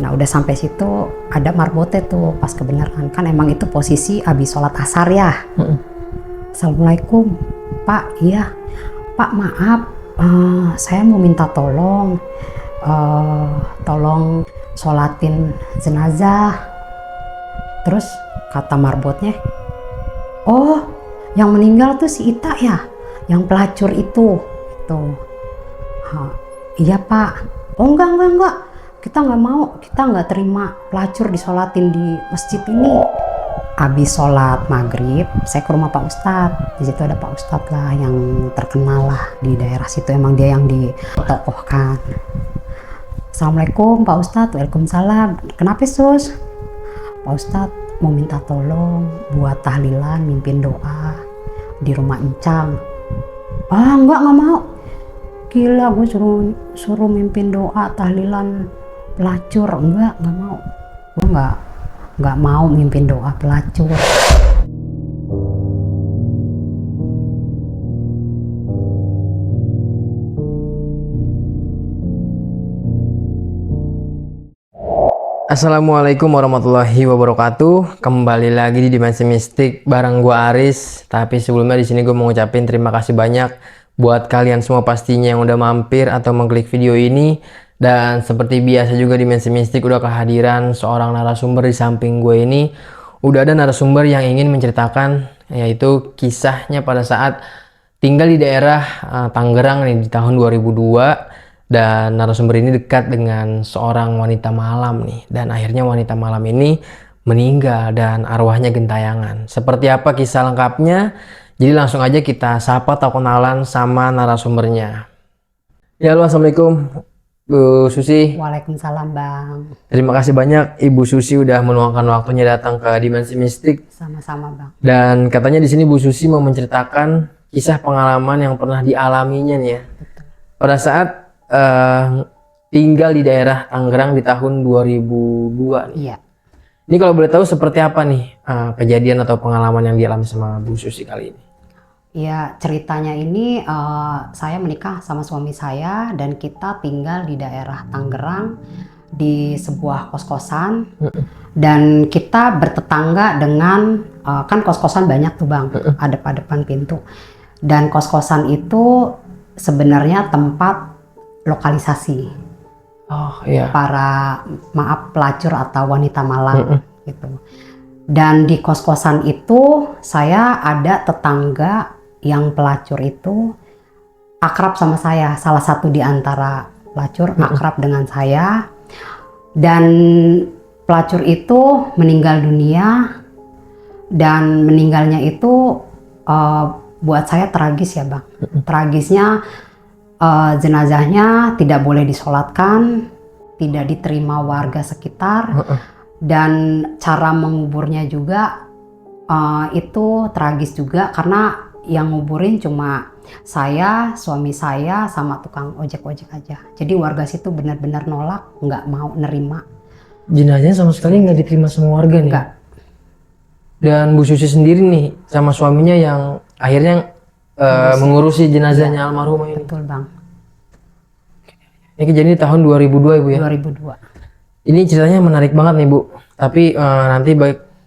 Nah udah sampai situ ada marbotnya tuh pas kebenaran kan emang itu posisi abis sholat asar ya. Assalamualaikum Pak, iya Pak maaf, saya mau minta tolong, tolong sholatin jenazah. Terus kata marbotnya, oh yang meninggal tuh si Ita ya, yang pelacur itu. Iya Pak. Oh enggak, kita nggak mau, kita nggak terima pelacur disolatin di masjid ini. Habis sholat maghrib, saya ke rumah Pak Ustadz. Di situ ada Pak Ustadz lah yang terkenal lah di daerah situ, emang dia yang ditokohkan. Assalamualaikum Pak Ustadz. Waalaikumsalam. Kenapa sus? Pak Ustadz mau minta tolong buat tahlilan, mimpin doa di rumah Encang. Enggak mau. Gila, gue suruh mimpin doa tahlilan pelacur. Enggak mau. Gue nggak mau mimpin doa pelacur. Assalamualaikum warahmatullahi wabarakatuh. Kembali lagi di Dimensi Mistik bareng gua Aris. Tapi sebelumnya di sini gue mau ngucapin terima kasih banyak buat kalian semua pastinya yang udah mampir atau mengklik video ini. Dan seperti biasa juga Dimensi Mistik udah kehadiran seorang narasumber di samping gue ini. Udah ada narasumber yang ingin menceritakan yaitu kisahnya pada saat tinggal di daerah Tangerang nih di tahun 2002. Dan narasumber ini dekat dengan seorang wanita malam nih. Dan akhirnya wanita malam ini meninggal dan arwahnya gentayangan. Seperti apa kisah lengkapnya? Jadi langsung aja kita sapa atau kenalan sama narasumbernya. Ya halo, assalamualaikum Bu Susi. Waalaikumsalam Bang. Terima kasih banyak Ibu Susi udah meluangkan waktunya datang ke Dimensi Mistik. Sama-sama Bang. Dan katanya di sini Bu Susi mau menceritakan kisah pengalaman yang pernah dialaminya nih ya. Betul. Pada saat tinggal di daerah Tangerang di tahun 2002 nih. Iya. Ini kalau boleh tahu seperti apa nih kejadian atau pengalaman yang dialami sama Bu Susi kali ini? Ya ceritanya ini saya menikah sama suami saya dan kita tinggal di daerah Tangerang di sebuah kos-kosan dan kita bertetangga dengan kan kos-kosan banyak tuh Bang, adep-adepan pintu dan kos-kosan itu sebenarnya tempat lokalisasi para pelacur atau wanita malam gitu. Dan di kos-kosan itu saya ada tetangga yang pelacur itu akrab sama saya, salah satu di antara pelacur akrab dengan saya. Dan pelacur itu meninggal dunia dan meninggalnya itu buat saya tragis ya Bang. Tragisnya jenazahnya tidak boleh disolatkan, tidak diterima warga sekitar, dan cara menguburnya juga itu tragis juga karena yang nguburin cuma saya, suami saya, sama tukang ojek-ojek aja. Jadi warga situ benar-benar nolak, nggak mau nerima. Jenazahnya sama sekali nggak diterima sama warga nih? Nggak. Dan Bu Susi sendiri nih sama suaminya yang akhirnya mengurusi jenazahnya almarhumah ini. Betul Bang. Ini kejadian di tahun 2002 Ibu ya? 2002. Ini ceritanya menarik banget nih Bu. Tapi nanti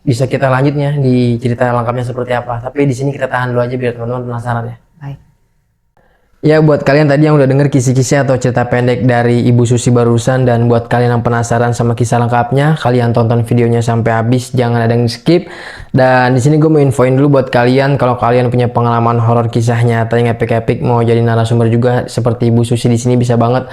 bisa kita lanjutnya di cerita lengkapnya seperti apa. Tapi di sini kita tahan dulu aja biar teman-teman penasaran ya. Baik. Ya buat kalian tadi yang udah denger kisi-kisi atau cerita pendek dari Ibu Susi barusan, dan buat kalian yang penasaran sama kisah lengkapnya, kalian tonton videonya sampai habis, jangan ada yang skip. Dan di sini gue mau infoin dulu buat kalian kalau kalian punya pengalaman horor kisah nyata yang epic-epic mau jadi narasumber juga seperti Ibu Susi di sini, bisa banget.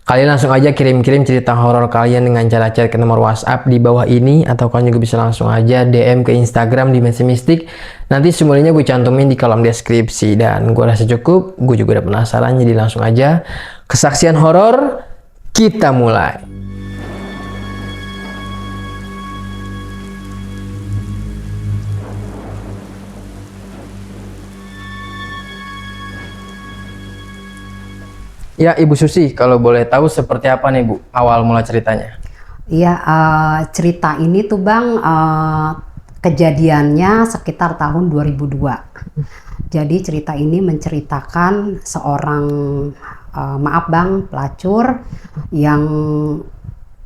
Kalian langsung aja kirim-kirim cerita horor kalian dengan cara chat ke nomor WhatsApp di bawah ini, atau kalian juga bisa langsung aja DM ke Instagram Dimensi Mistik. Nanti semuanya gue cantumin di kolom deskripsi. Dan gue rasa cukup, gue juga udah penasaran, jadi langsung aja kesaksian horor kita mulai. Ya Ibu Susi, kalau boleh tahu seperti apa nih Bu awal mula ceritanya? Iya, cerita ini tuh Bang kejadiannya sekitar tahun 2002. Jadi cerita ini menceritakan seorang maaf Bang pelacur yang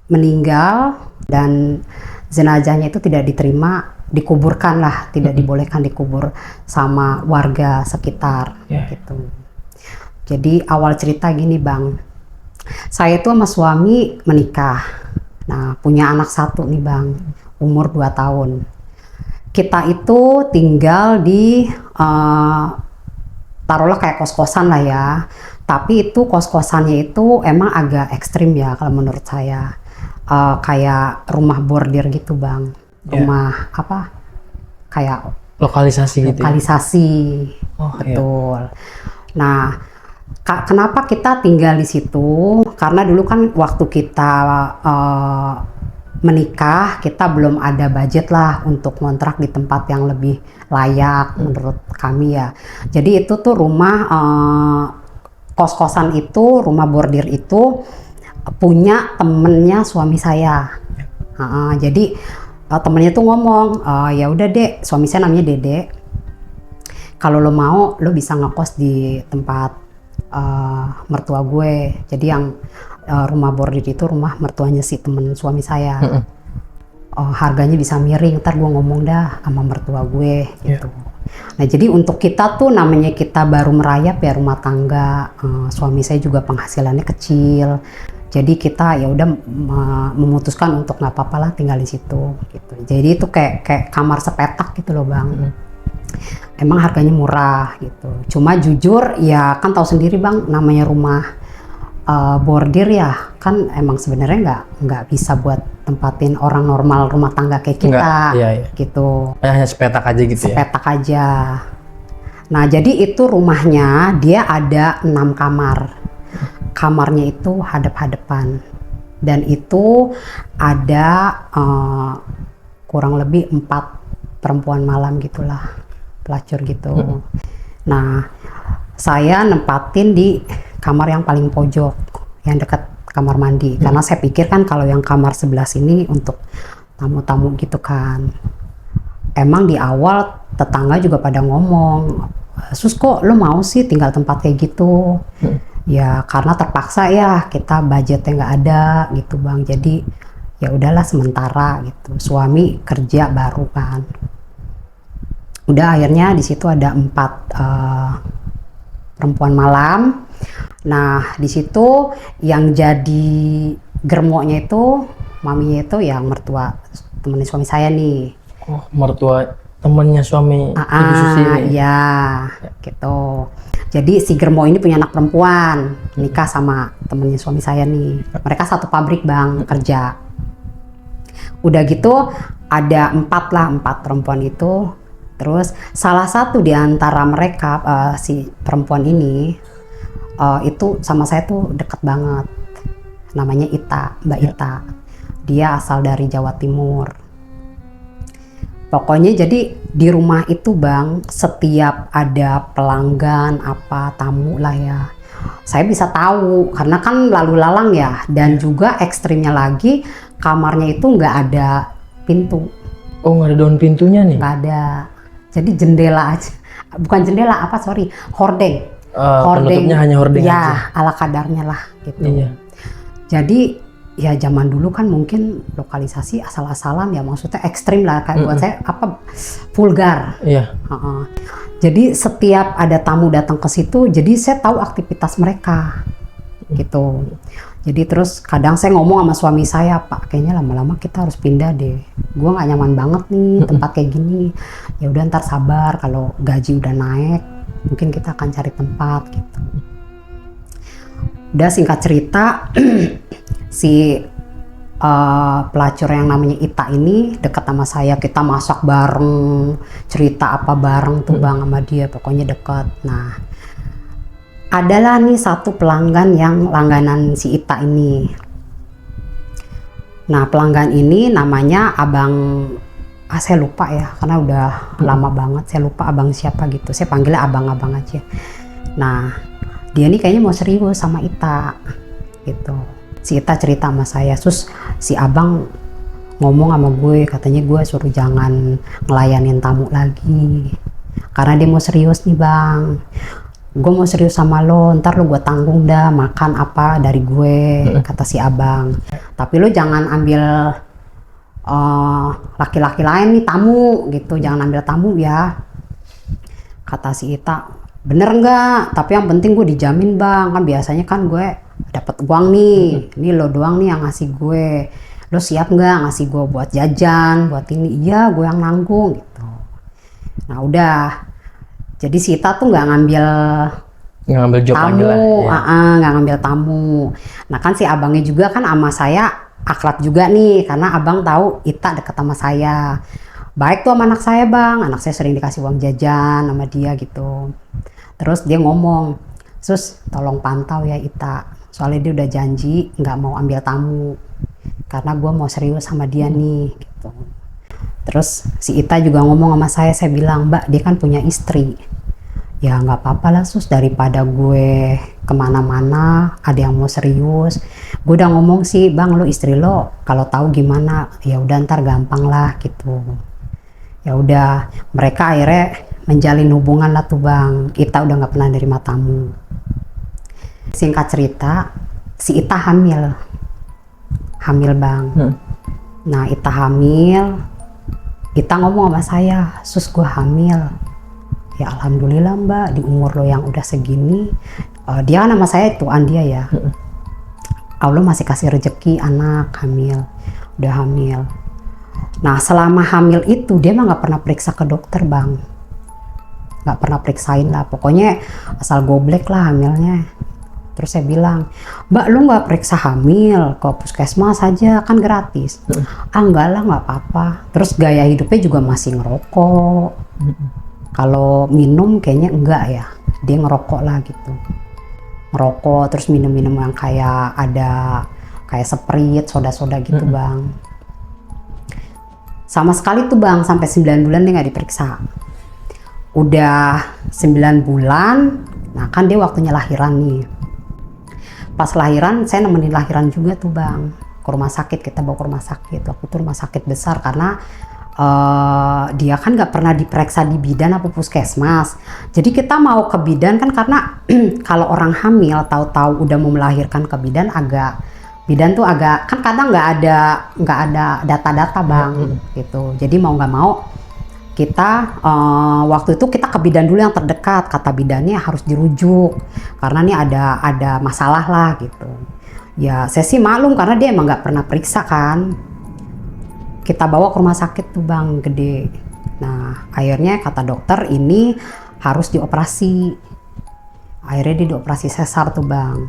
meninggal dan jenazahnya itu tidak diterima, dikuburkan lah, tidak dibolehkan dikubur sama warga sekitar gitu. Jadi awal cerita gini Bang, saya itu sama suami menikah, nah punya anak 1 nih Bang, umur 2 tahun. Kita itu tinggal di taruhlah kayak kos-kosan lah ya, tapi itu kos-kosannya itu emang agak ekstrim ya kalau menurut saya. Kayak rumah bordir gitu Bang, rumah apa, kayak Lokalisasi gitu. lokalisasi, betul. Nah, kenapa kita tinggal di situ? Karena dulu kan waktu kita menikah, kita belum ada budget lah untuk ngontrak di tempat yang lebih layak menurut kami ya. Jadi itu tuh rumah kos-kosan itu, rumah bordir itu punya temennya suami saya. Jadi temennya tuh ngomong, ya udah Dek, suami saya namanya Dede, kalau lo mau lo bisa ngekos di tempat mertua gue. Jadi yang rumah bordir itu rumah mertuanya si temen suami saya. Harganya bisa miring, ntar gue ngomong dah sama mertua gue gitu. Nah jadi untuk kita tuh namanya kita baru merayap ya rumah tangga, suami saya juga penghasilannya kecil. Jadi kita ya udah memutuskan untuk nggak apa-apa lah tinggal di situ gitu. Jadi itu kayak kamar sepetak gitu loh Bang. Emang harganya murah gitu. Cuma jujur ya kan tahu sendiri Bang, namanya rumah bordir ya kan emang sebenarnya nggak bisa buat tempatin orang normal rumah tangga kayak kita. Gitu. Hanya sepetak aja gitu sepetak aja. Nah jadi itu rumahnya dia ada 6 kamar. Kamarnya itu hadap-hadapan dan itu ada kurang lebih 4 perempuan malam gitulah, pelacur gitu. Nah saya nempatin di kamar yang paling pojok yang dekat kamar mandi karena saya pikir kan kalau yang kamar sebelah sini untuk tamu-tamu gitu kan. Emang di awal tetangga juga pada ngomong, "Sus kok lo mau sih tinggal tempat kayak gitu?" Ya karena terpaksa ya, kita budgetnya nggak ada gitu Bang, jadi ya udahlah sementara gitu. Suami kerja baru kan, udah akhirnya di situ ada 4 perempuan malam. Nah di situ yang jadi germoknya itu maminya itu yang mertua temennya suami saya nih. Mertua temennya suami Ibu Susi ini. Ya gitu. Jadi si germo ini punya anak perempuan, nikah sama temennya suami saya nih. Mereka satu pabrik Bang, kerja. Udah gitu ada 4 perempuan itu. Terus salah satu di antara mereka si perempuan ini itu sama saya tuh deket banget. Namanya Ita, Mbak Ita. Dia asal dari Jawa Timur. Pokoknya jadi di rumah itu Bang, setiap ada pelanggan apa tamu lah ya, saya bisa tahu karena kan lalu lalang ya. Dan juga ekstrimnya lagi kamarnya itu nggak ada pintu. Oh nggak ada daun pintunya nih? Nggak ada, jadi jendela aja, bukan jendela apa sorry, hordeng. Penutupnya hanya hordeng ya, aja. ala kadarnya lah gitu. Iya. Jadi ya zaman dulu kan mungkin lokalisasi asal-asalan ya, maksudnya ekstrim lah kayak buat saya apa vulgar. Iya. Jadi setiap ada tamu datang ke situ, jadi saya tahu aktivitas mereka gitu. Jadi terus kadang saya ngomong sama suami saya, Pak kayaknya lama-lama kita harus pindah deh. Gua nggak nyaman banget nih tempat kayak gini. Ya udah ntar sabar, kalau gaji udah naik mungkin kita akan cari tempat gitu. Udah singkat cerita si pelacur yang namanya Ita ini dekat sama saya, kita masak bareng, cerita apa bareng tuh Bang sama dia, pokoknya dekat. Nah adalah nih satu pelanggan yang langganan si Ita ini. Nah pelanggan ini namanya Abang, saya lupa ya karena udah lama banget, saya lupa abang siapa gitu, saya panggilnya abang-abang aja. Nah dia nih kayaknya mau serius sama Ita gitu. Si Ita cerita sama saya, "Sus, si abang ngomong sama gue, katanya gue suruh jangan ngelayanin tamu lagi karena dia mau serius nih Bang." gue mau serius sama lo, ntar lo gue tanggung dah makan apa dari gue, kata si abang. Tapi lo jangan ambil laki-laki lain nih tamu gitu, jangan ambil tamu ya, kata si Ita. Bener nggak? Tapi yang penting gue dijamin bang, kan biasanya kan gue dapat uang nih, ini lo doang nih yang ngasih gue, lo siap nggak ngasih gue buat jajan, buat ini? Iya, gue yang nanggung gitu. Nah udah, jadi si Ita tuh nggak ngambil job tamu, lagi lah ya. nggak ngambil tamu. Nah kan si abangnya juga kan sama saya akrab juga nih, karena abang tahu Ita deket sama saya. Baik tuh sama anak saya bang, anak saya sering dikasih uang jajan sama dia gitu. Terus dia ngomong, Sus tolong pantau ya Ita, soalnya dia udah janji nggak mau ambil tamu, karena gue mau serius sama dia nih gitu. Terus si Ita juga ngomong sama saya bilang, Mbak dia kan punya istri. Ya nggak apa-apa lah Sus, daripada gue kemana-mana ada yang mau serius. Gue udah ngomong sih bang, lo istri lo kalau tahu gimana ya udah ntar gampang lah gitu. Ya udah, mereka akhirnya menjalin hubungan lah tuh bang. Ita udah nggak pernah nerima tamu. Singkat cerita, si Ita hamil bang. Nah Ita hamil, Ita ngomong sama saya, Sus gue hamil. Ya alhamdulillah mbak, di umur lo yang udah segini, dia kan nama saya tuan dia ya, Allah masih kasih rezeki anak hamil, udah hamil. Nah selama hamil itu dia mah nggak pernah periksa ke dokter bang, nggak pernah periksain lah, pokoknya asal goblek lah hamilnya. Terus saya bilang, Mbak lu nggak periksa hamil ke puskesmas aja kan gratis. Enggak lah nggak apa-apa. Terus gaya hidupnya juga masih ngerokok. Kalau minum kayaknya enggak ya, dia ngerokok lah gitu. Ngerokok terus minum-minum yang kayak ada kayak Sprite, soda-soda gitu bang. Sama sekali tuh bang, sampai 9 bulan dia nggak diperiksa. Udah 9 bulan, nah kan dia waktunya lahiran nih. Pas lahiran, saya nemenin lahiran juga tuh bang. Ke rumah sakit, kita bawa ke rumah sakit. Waktu itu rumah sakit besar karena dia kan nggak pernah diperiksa di bidan apa puskesmas. Jadi kita mau ke bidan kan karena kalau orang hamil tahu-tahu udah mau melahirkan ke bidan bidan tuh agak kan kadang nggak ada data-data bang gitu. Jadi mau nggak mau kita waktu itu kita ke bidan dulu yang terdekat, kata bidannya harus dirujuk karena ini ada masalah lah gitu. Ya saya sih maklum karena dia emang nggak pernah periksa kan. Kita bawa ke rumah sakit tuh bang, gede. Nah akhirnya kata dokter ini harus dioperasi. Akhirnya dia dioperasi sesar tuh bang.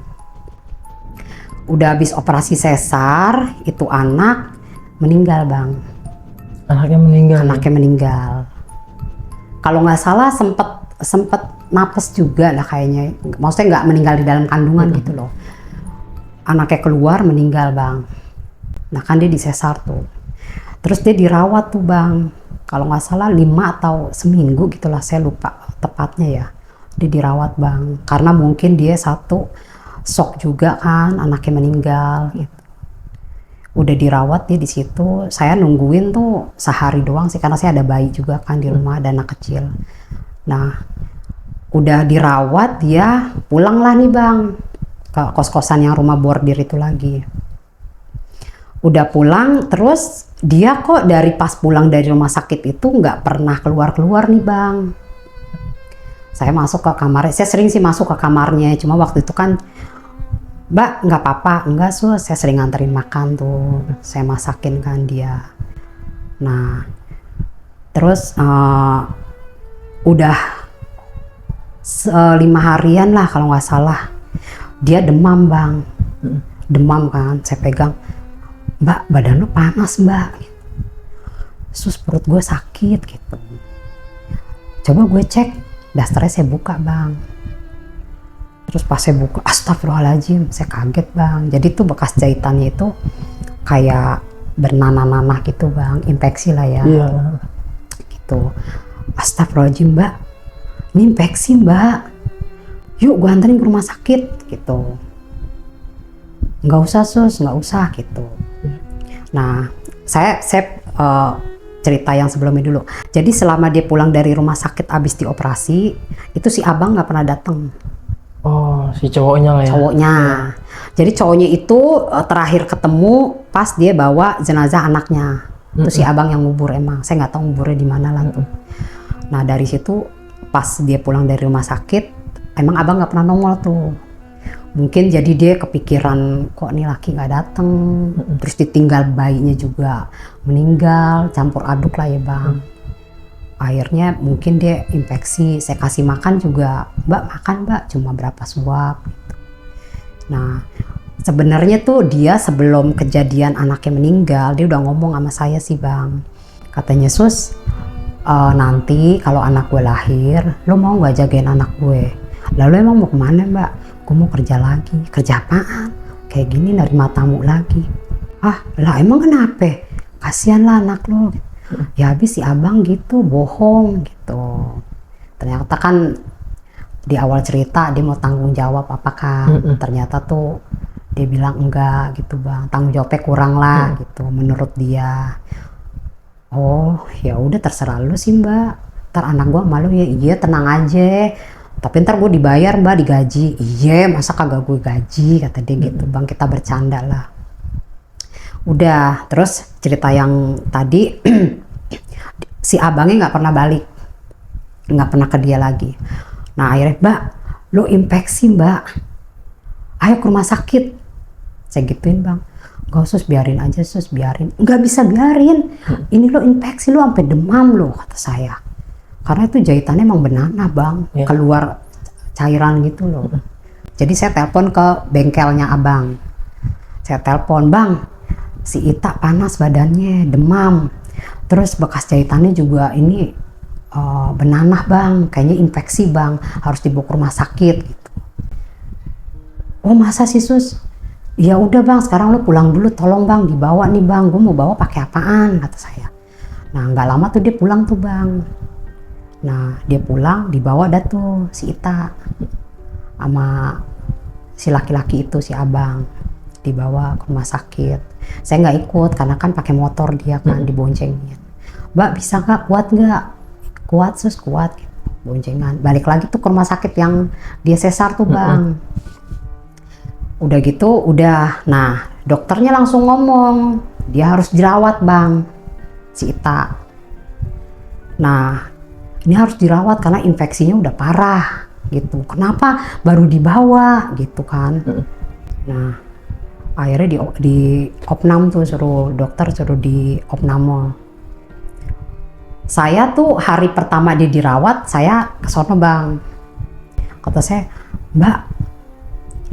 Udah habis operasi sesar, itu anak meninggal bang. Anaknya meninggal. Anaknya meninggal. Kalau nggak salah sempet napes juga lah kayaknya. Maksudnya nggak meninggal di dalam kandungan gitu loh. Anaknya keluar meninggal bang. Nah kan dia disesar tuh. Terus dia dirawat tuh bang, kalau nggak salah 5 atau seminggu gitulah, saya lupa tepatnya ya. Dia dirawat bang, karena mungkin dia satu shock juga kan, anaknya meninggal. Gitu. Udah dirawat dia di situ, saya nungguin tuh sehari doang sih, karena saya ada bayi juga kan di rumah, ada anak kecil. Nah, udah dirawat dia pulang lah nih bang ke kos-kosan yang rumah bordir itu lagi. Udah pulang terus dia kok dari pas pulang dari rumah sakit itu nggak pernah keluar-keluar nih bang. Saya masuk ke kamarnya, saya sering sih masuk ke kamarnya, cuma waktu itu kan Mbak nggak apa-apa, enggak Sus, saya sering nganterin makan tuh, saya masakin kan dia. Nah terus udah 5 harian lah kalau nggak salah, dia demam bang, demam kan, saya pegang, Mbak badan lo panas Mbak, Sus perut gue sakit gitu. Coba gue cek, dasternya saya buka bang. Terus pas saya buka, astagfirullahaladzim, saya kaget bang. Jadi tuh bekas jahitannya itu kayak bernanah-nanah gitu bang, infeksi lah ya. Iya. Gitu. Astagfirullahaladzim Mbak, ini infeksi Mbak. Yuk gue anterin ke rumah sakit gitu. Nggak usah Sus, nggak usah gitu. Nah, saya cerita yang sebelumnya dulu. Jadi selama dia pulang dari rumah sakit abis dioperasi, itu si abang nggak pernah datang. Oh, si cowoknya lah ya? Cowoknya. Jadi cowoknya itu terakhir ketemu pas dia bawa jenazah anaknya. Itu si abang yang ngubur emang. Saya nggak tahu nguburnya di mana lah tuh. Nah dari situ pas dia pulang dari rumah sakit, emang abang nggak pernah nongol tuh. Mungkin jadi dia kepikiran kok nih laki nggak dateng, terus ditinggal bayinya juga meninggal, campur aduk lah ya bang. Akhirnya mungkin dia infeksi, saya kasih makan juga, mbak makan mbak, cuma berapa suap gitu. Nah sebenarnya tuh dia sebelum kejadian anaknya meninggal, dia udah ngomong sama saya sih bang. Katanya sus, nanti kalau anak gue lahir, lo mau nggak jagain anak gue? Lalu emang mau kemana mbak? Gue mau kerja lagi. Kerja apaan? Kayak gini nerima tamu lagi. Ah lah emang kenapa? Kasian lah anak lo. Ya habis si abang gitu bohong gitu. Ternyata kan di awal cerita dia mau tanggung jawab apa kan. Ternyata tuh dia bilang enggak gitu bang. Tanggung jawabnya kurang lah gitu menurut dia. Oh ya udah terserah lu sih mbak. Ntar anak gua malu ya. Iya tenang aja. Tapi ntar gue dibayar mbak, digaji. Iya masa kagak gue gaji, kata dia gitu bang, kita bercanda lah. Udah, terus cerita yang tadi si abangnya nggak pernah balik, nggak pernah ke dia lagi. Nah akhirnya mbak, lo infeksi mbak, ayo ke rumah sakit. Saya gituin bang, gak sus biarin aja sus, biarin. Nggak bisa biarin, ini lo infeksi lo sampai demam lo, kata saya. Karena itu jahitannya emang benana bang, keluar cairan gitu loh. Jadi saya telepon ke bengkelnya abang. Saya telepon, bang, si Ita panas badannya, demam. Terus bekas jahitannya juga ini benanah bang, kayaknya infeksi bang, harus dibawa ke rumah sakit gitu. Oh masa sih sus? Ya udah bang, sekarang lo pulang dulu, tolong bang dibawa nih bang, gue mau bawa pakai apaan, kata saya. Nah nggak lama tuh dia pulang tuh bang. Nah dia pulang dibawa dah tuh si Ita sama si laki-laki itu si abang, dibawa ke rumah sakit. Saya nggak ikut karena kan pakai motor dia kan, diboncengin. Mbak bisa nggak, kuat nggak? Kuat sus, kuat gitu. Boncengan balik lagi tuh ke rumah sakit yang dia sesar tuh bang. Udah gitu udah, nah dokternya langsung ngomong dia harus dirawat bang si Ita. Nah ini harus dirawat karena infeksinya udah parah gitu. Kenapa baru dibawa gitu kan? Nah akhirnya di opnam tuh, suruh dokter suruh di opname. Saya tuh hari pertama dia dirawat, saya kesono bang. Kata saya, mbak,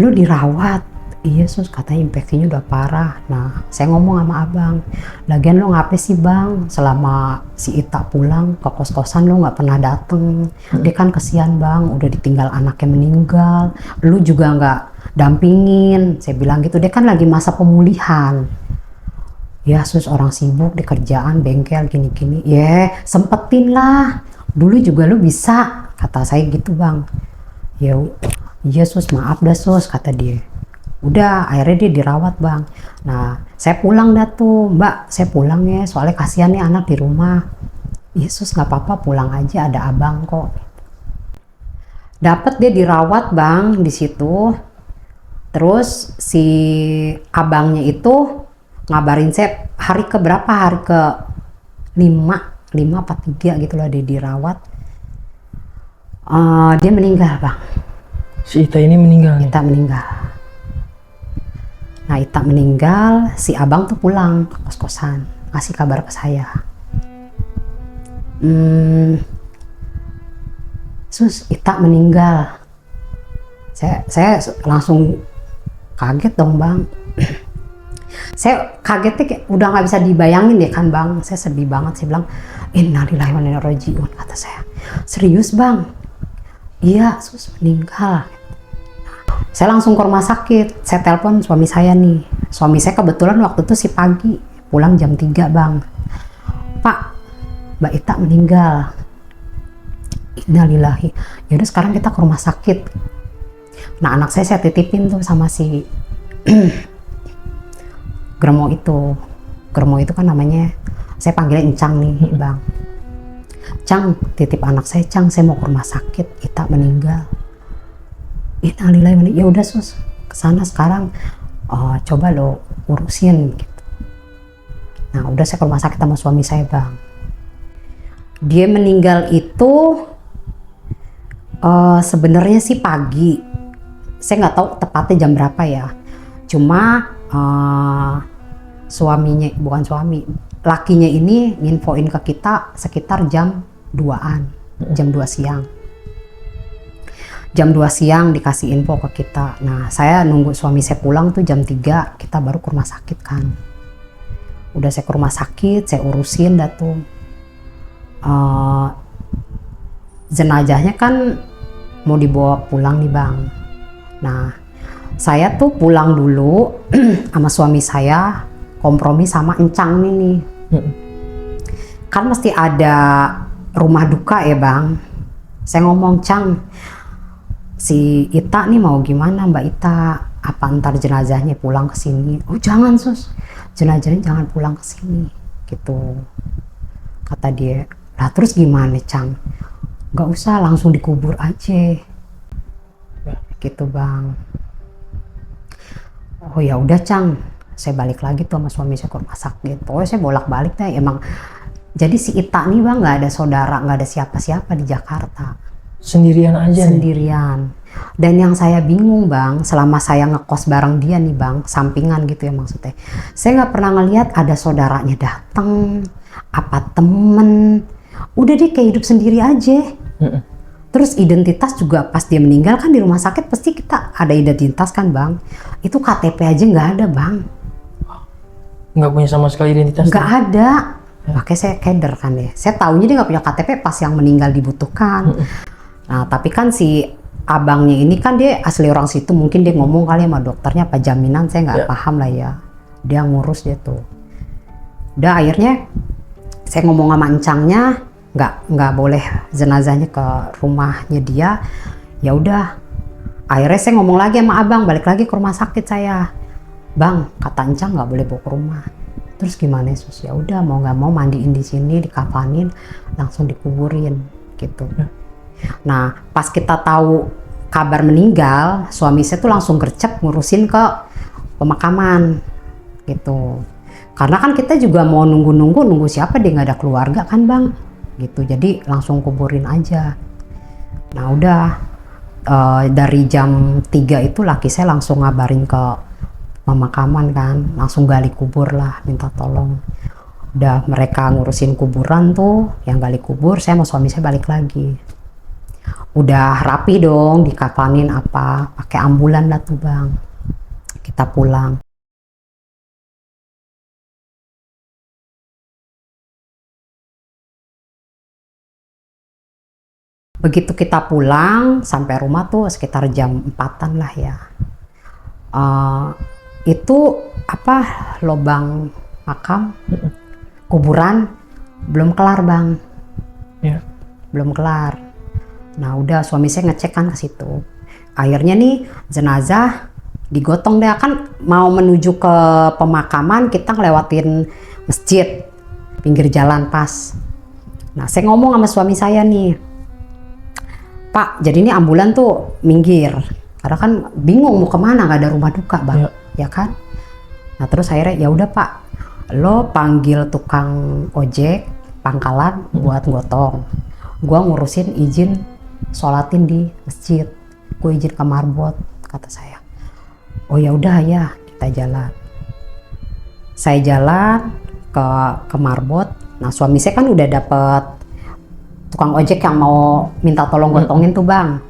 lu dirawat? Iya sus, katanya infeksinya udah parah. Nah saya ngomong sama abang, lagian lo ngapain sih bang, selama si Ita pulang ke kos-kosan lo nggak pernah dateng. Dia kan kesian bang, udah ditinggal anaknya meninggal, lu juga nggak dampingin. Saya bilang gitu, dia kan lagi masa pemulihan. Ya sus, orang sibuk di kerjaan, bengkel gini-gini. Ya sempetin lah, dulu juga lu bisa, kata saya gitu bang. Ya iya sus, maaf dah sus, kata dia. Udah akhirnya dia dirawat bang. Nah saya pulang dah tuh, mbak saya pulang ya soalnya kasihan nih anak di rumah. Yesus nggak apa-apa, pulang aja, ada abang kok. Dapat dia dirawat bang di situ. Terus si abangnya itu ngabarin saya hari ke berapa, hari ke 5 apa 3 gitu lah dia dirawat. Dia meninggal bang. Si Ita ini meninggal? Ita meninggal. Nah Ita meninggal, si abang tuh pulang ke kos-kosan, ngasih kabar ke saya. Sus, Ita meninggal. Saya langsung kaget dong bang. Saya kagetnya kayak udah nggak bisa dibayangin ya kan bang. Saya sedih banget, saya bilang innalillahi wa inna ilaihi raji'un, kata saya. Serius bang? Iya sus, meninggal. Saya langsung ke rumah sakit, saya telepon suami saya nih. Suami saya kebetulan waktu itu si pagi, pulang jam 3 bang. Pak, Mbak Ita meninggal. Innalillahi. Yaudah sekarang kita ke rumah sakit. Nah anak saya titipin tuh sama si Germo itu. Germo itu kan namanya Saya panggilnya Encang nih, Bang. Cang, titip anak saya, Cang, saya mau ke rumah sakit, Ita meninggal. Innalillahi. Ya udah sus, kesana sekarang, coba lo urusin gitu. Nah udah saya ke rumah sakit sama suami saya, Bang. Dia meninggal itu sebenarnya sih pagi. Saya nggak tahu tepatnya jam berapa ya. Cuma suaminya, bukan suami, lakinya ini nginfoin ke kita sekitar jam 2-an, jam 2 siang. Jam 2 siang dikasih info ke kita. Nah, saya nunggu suami saya pulang tuh jam 3, kita baru ke rumah sakit kan. Udah saya ke rumah sakit, saya urusin dah tuh. Jenazahnya kan mau dibawa pulang nih, Bang. Nah, saya tuh pulang dulu sama suami saya, kompromi sama Encang nih. Kan mesti ada rumah duka ya, Bang. Saya ngomong, Cang, si Ita nih mau gimana, Mbak Ita? Apa ntar jenazahnya pulang ke sini? Oh jangan sus, jenazahnya jangan pulang ke sini, gitu. Kata dia. Lah terus gimana, Cang? Gak usah, langsung dikubur aja. Gitu, Bang. Oh ya udah, Cang. Saya balik lagi tuh sama suami saya ke rumah sakit. Pokoknya saya bolak-balik deh. Emang jadi si Ita nih, Bang, nggak ada saudara, nggak ada siapa-siapa di Jakarta. Sendirian aja. Sendirian. Dan yang saya bingung, Bang, selama saya ngekos bareng dia nih, Bang, sampingan gitu ya maksudnya. Saya nggak pernah ngelihat ada saudaranya datang, apa temen. Udah dia kayak hidup sendiri aja. Terus identitas juga pas dia meninggal kan di rumah sakit pasti kita ada identitas kan, Bang. Itu KTP aja nggak ada, Bang. Nggak punya sama sekali identitas? Nggak ada. Makanya saya keder kan ya. Saya taunya dia nggak punya KTP pas yang meninggal dibutuhkan. Nah tapi kan si abangnya ini kan dia asli orang situ, mungkin dia ngomong kali sama dokternya apa jaminan, saya nggak paham lah ya. Dia ngurus dia tuh. Udah akhirnya saya ngomong sama Encangnya, nggak boleh jenazahnya ke rumahnya dia. Ya udah, akhirnya saya ngomong lagi sama abang, balik lagi ke rumah sakit saya. Bang, kata Encang nggak boleh bawa ke rumah. Terus gimana sus? Ya udah, mau nggak mau mandiin di sini, dikafanin, langsung dikuburin gitu. Nah pas kita tahu kabar meninggal, suami saya tuh langsung gercep ngurusin ke pemakaman gitu. Karena kan kita juga mau nunggu siapa, dia nggak ada keluarga kan, Bang, gitu. Jadi langsung kuburin aja. Nah udah dari jam 3 itu laki saya langsung ngabarin ke pemakaman kan, langsung gali kubur lah, minta tolong. Udah mereka ngurusin kuburan tuh, yang gali kubur, saya sama suami saya balik lagi. Udah rapi dong, dikafanin apa, pakai ambulan lah tuh, Bang. Kita pulang. Begitu kita pulang, sampai rumah tuh sekitar jam 4-an lah ya. Itu apa, lubang makam, kuburan, belum kelar, Bang. Ya. Belum kelar. Nah udah suami saya ngecek kan ke situ. Akhirnya nih jenazah digotong deh, kan mau menuju ke pemakaman kita ngelewatin masjid, pinggir jalan pas. Nah saya ngomong sama suami saya nih, Pak, jadi ini ambulan tuh minggir. Karena kan bingung mau kemana, nggak ada rumah duka, Bang, ya kan? Nah terus akhirnya ya udah Pak, lo panggil tukang ojek pangkalan buat gotong. Gua ngurusin izin sholatin di masjid. Gue izin ke marbot, kata saya. Oh ya udah ya, kita jalan. Saya jalan ke marbot. Nah suami saya kan udah dapet tukang ojek yang mau minta tolong gotongin tuh, Bang.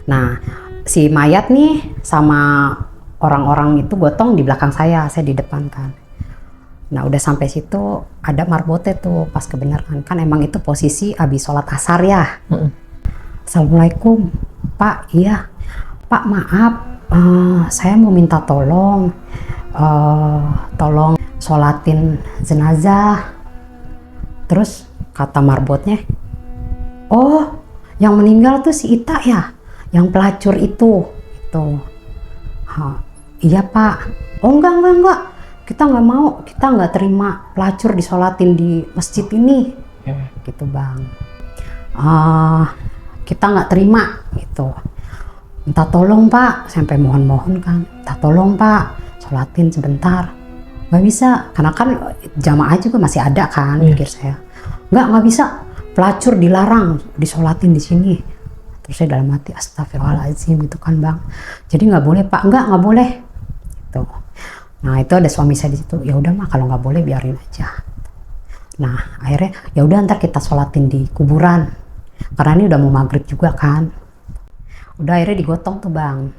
Nah si mayat nih sama orang-orang itu gotong di belakang saya di depan kan. Nah udah sampai situ ada marbotnya tuh pas kebenaran kan, emang itu posisi abis sholat asar ya. Assalamualaikum Pak, iya Pak, maaf, saya mau minta tolong, tolong sholatin jenazah. Terus kata marbotnya, oh yang meninggal tuh si Ita ya, yang pelacur itu. Iya Pak. Oh enggak, kita nggak terima pelacur disolatin di masjid ini, gitu bang. Kita nggak terima gitu. Minta tolong pak, sampai mohon-mohon kan, minta tolong pak, sholatin sebentar. Nggak bisa, karena kan jamaah juga masih ada kan, pikir saya. Nggak bisa, pelacur dilarang disolatin di sini. Terus saya dalam hati, astagfirullahaladzim gitu kan bang. Jadi nggak boleh pak, nggak boleh. Gitu. Nah itu ada suami saya di situ. Ya udah mah kalau nggak boleh biarin aja. Nah akhirnya ya udah ntar kita sholatin di kuburan. Karena ini udah mau maghrib juga kan. Udah akhirnya digotong tuh bang.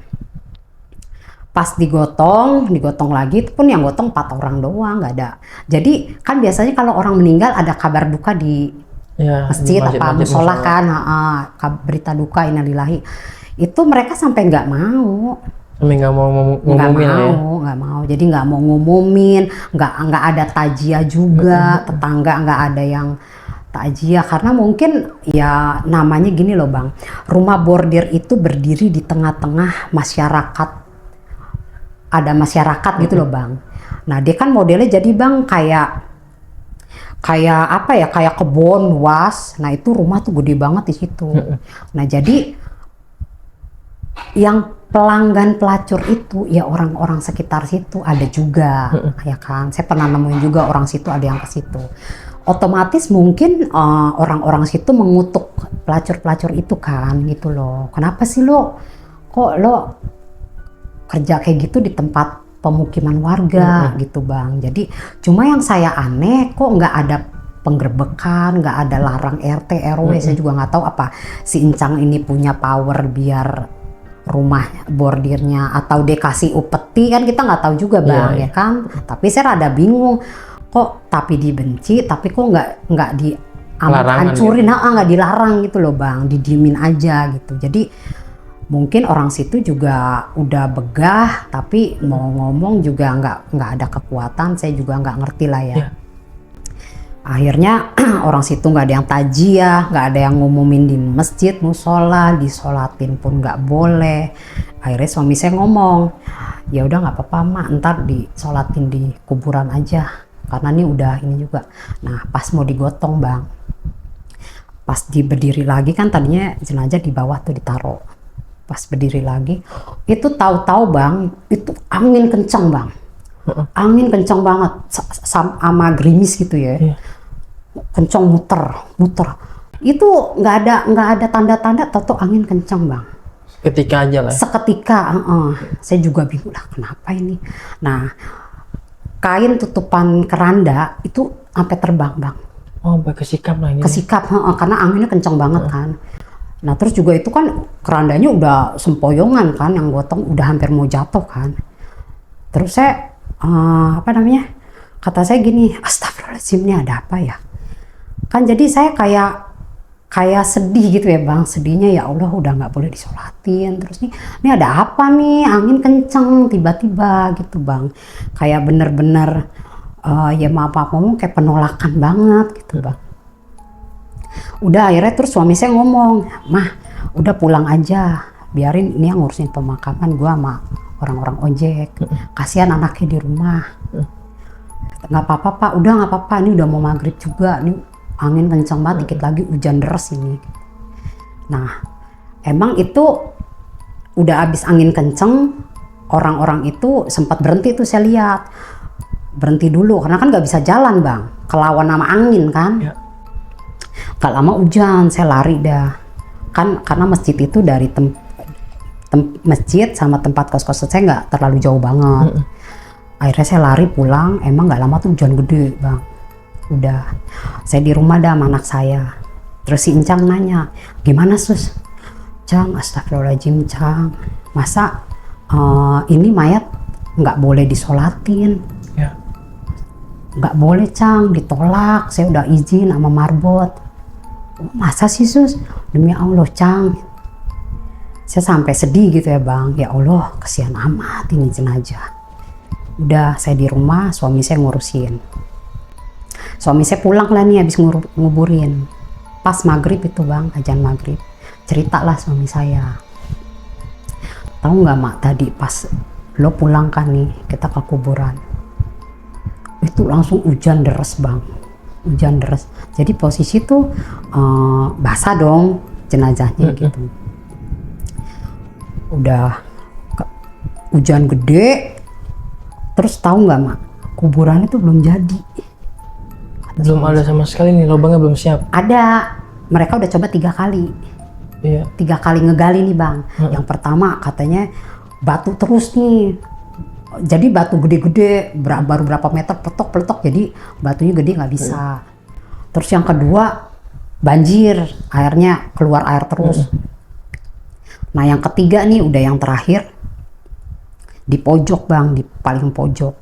Pas digotong lagi, itu pun yang gotong 4 orang doang, nggak ada. Jadi kan biasanya kalau orang meninggal ada kabar duka di masjid apa musola kan, berita duka innalillahi. Itu mereka sampai nggak mau. Nggak mau ngumumin nggak mau. Jadi nggak mau ngumumin, nggak ada tajia juga, tetangga nggak ada yang takjiah karena mungkin ya namanya gini loh bang, rumah bordir itu berdiri di tengah-tengah masyarakat, ada masyarakat gitu loh bang. Nah dia kan modelnya jadi bang kayak apa ya, kayak kebun luas. Nah itu rumah tuh gede banget di situ. Nah jadi yang pelanggan pelacur itu ya orang-orang sekitar situ ada juga, ya kan. Saya pernah nemuin juga orang situ ada yang ke situ. Otomatis mungkin orang-orang situ mengutuk pelacur-pelacur itu kan gitu loh. Kenapa sih kok lo kerja kayak gitu di tempat pemukiman warga gitu bang. Jadi cuma yang saya aneh kok nggak ada penggerbekan, nggak ada larang RT RW. Saya juga nggak tahu apa si Incang ini punya power biar rumah bordirnya atau dia kasih upeti kan, kita nggak tahu juga bang ya kan. Tapi saya rada bingung kok tapi dibenci tapi kok nggak dihancurin, nggak dilarang gitu loh bang, didiemin aja gitu. Jadi mungkin orang situ juga udah begah tapi mau ngomong juga nggak ada kekuatan. Saya juga nggak ngerti lah ya. Akhirnya orang situ nggak ada yang tajiyah, nggak ada yang ngumumin di masjid, musola, disolatin pun nggak boleh. Akhirnya suami saya ngomong, ya udah nggak apa-apa mak, ntar disolatin di kuburan aja. Karena ini udah ini juga. Nah pas mau digotong bang, pas berdiri lagi kan tadinya jenazah di bawah tuh ditaruh. Pas berdiri lagi, itu tahu-tahu bang, itu angin kencang bang. Angin kencang banget, sama gerimis gitu ya. Kencang muter. Itu nggak ada tanda-tanda, tahu angin kencang bang. Seketika aja lah. Seketika, saya juga bingung lah kenapa ini. Nah, kain tutupan keranda itu sampai terbang bang. Oh, sampai kesikap lah ini. Kesikap, karena anginnya kencang banget kan. Nah terus juga itu kan kerandanya udah sempoyongan kan, yang gotong udah hampir mau jatuh kan. Terus saya kata saya gini, astagfirullahaladzim ini ada apa ya? Kan jadi saya kayak sedih gitu ya bang. Sedihnya ya Allah udah nggak boleh disolatin. Terus ini ada apa nih, angin kenceng tiba-tiba gitu bang. Kayak bener-bener ya maaf ngomong kayak penolakan banget gitu bang. Udah akhirnya terus suami saya ngomong, mah udah pulang aja, biarin ini yang ngurusin pemakaman gua sama orang-orang ojek, kasihan anaknya di rumah. Nggak apa-apa pak, udah nggak apa-apa, ini udah mau maghrib juga, ini angin kencang banget, dikit lagi hujan deras ini. Nah emang itu udah habis angin kenceng, orang-orang itu sempat berhenti tuh, saya lihat berhenti dulu karena kan nggak bisa jalan bang, kelawan sama angin kan. Gak lama hujan, saya lari dah. Kan karena masjid itu dari masjid sama tempat kos-kosan saya nggak terlalu jauh banget. Akhirnya saya lari pulang, emang nggak lama tuh hujan gede bang. Udah, saya di rumah dah sama anak saya. Terus si Incang nanya, gimana sus? Cang, astagfirullahaladzim Cang, masa ini mayat nggak boleh disolatin? Nggak boleh Cang, ditolak, saya udah izin sama marbot. Masa sih sus? Demi Allah Cang, saya sampai sedih gitu ya bang. Ya Allah kasihan amat ini jenazah. Udah saya di rumah, suami saya ngurusin. Suami saya pulang lah nih habis nguburin. Pas maghrib itu bang, azan maghrib, ceritalah suami saya, tahu nggak mak tadi pas lo pulang kan nih kita ke kuburan, itu langsung hujan deras bang, hujan deras. Jadi posisi tuh basah dong jenazahnya gitu. Udah hujan gede, terus tahu nggak mak, kuburannya tuh belum jadi. Belum ada sama sekali nih, lubangnya belum siap. Ada, mereka udah coba 3 kali. Iya. 3 kali ngegali nih bang. Yang pertama katanya batu terus nih. Jadi batu gede-gede, baru berapa meter peletok, jadi batunya gede nggak bisa. Terus yang kedua banjir, airnya keluar air terus. Nah yang ketiga nih udah yang terakhir, di pojok bang, di paling pojok.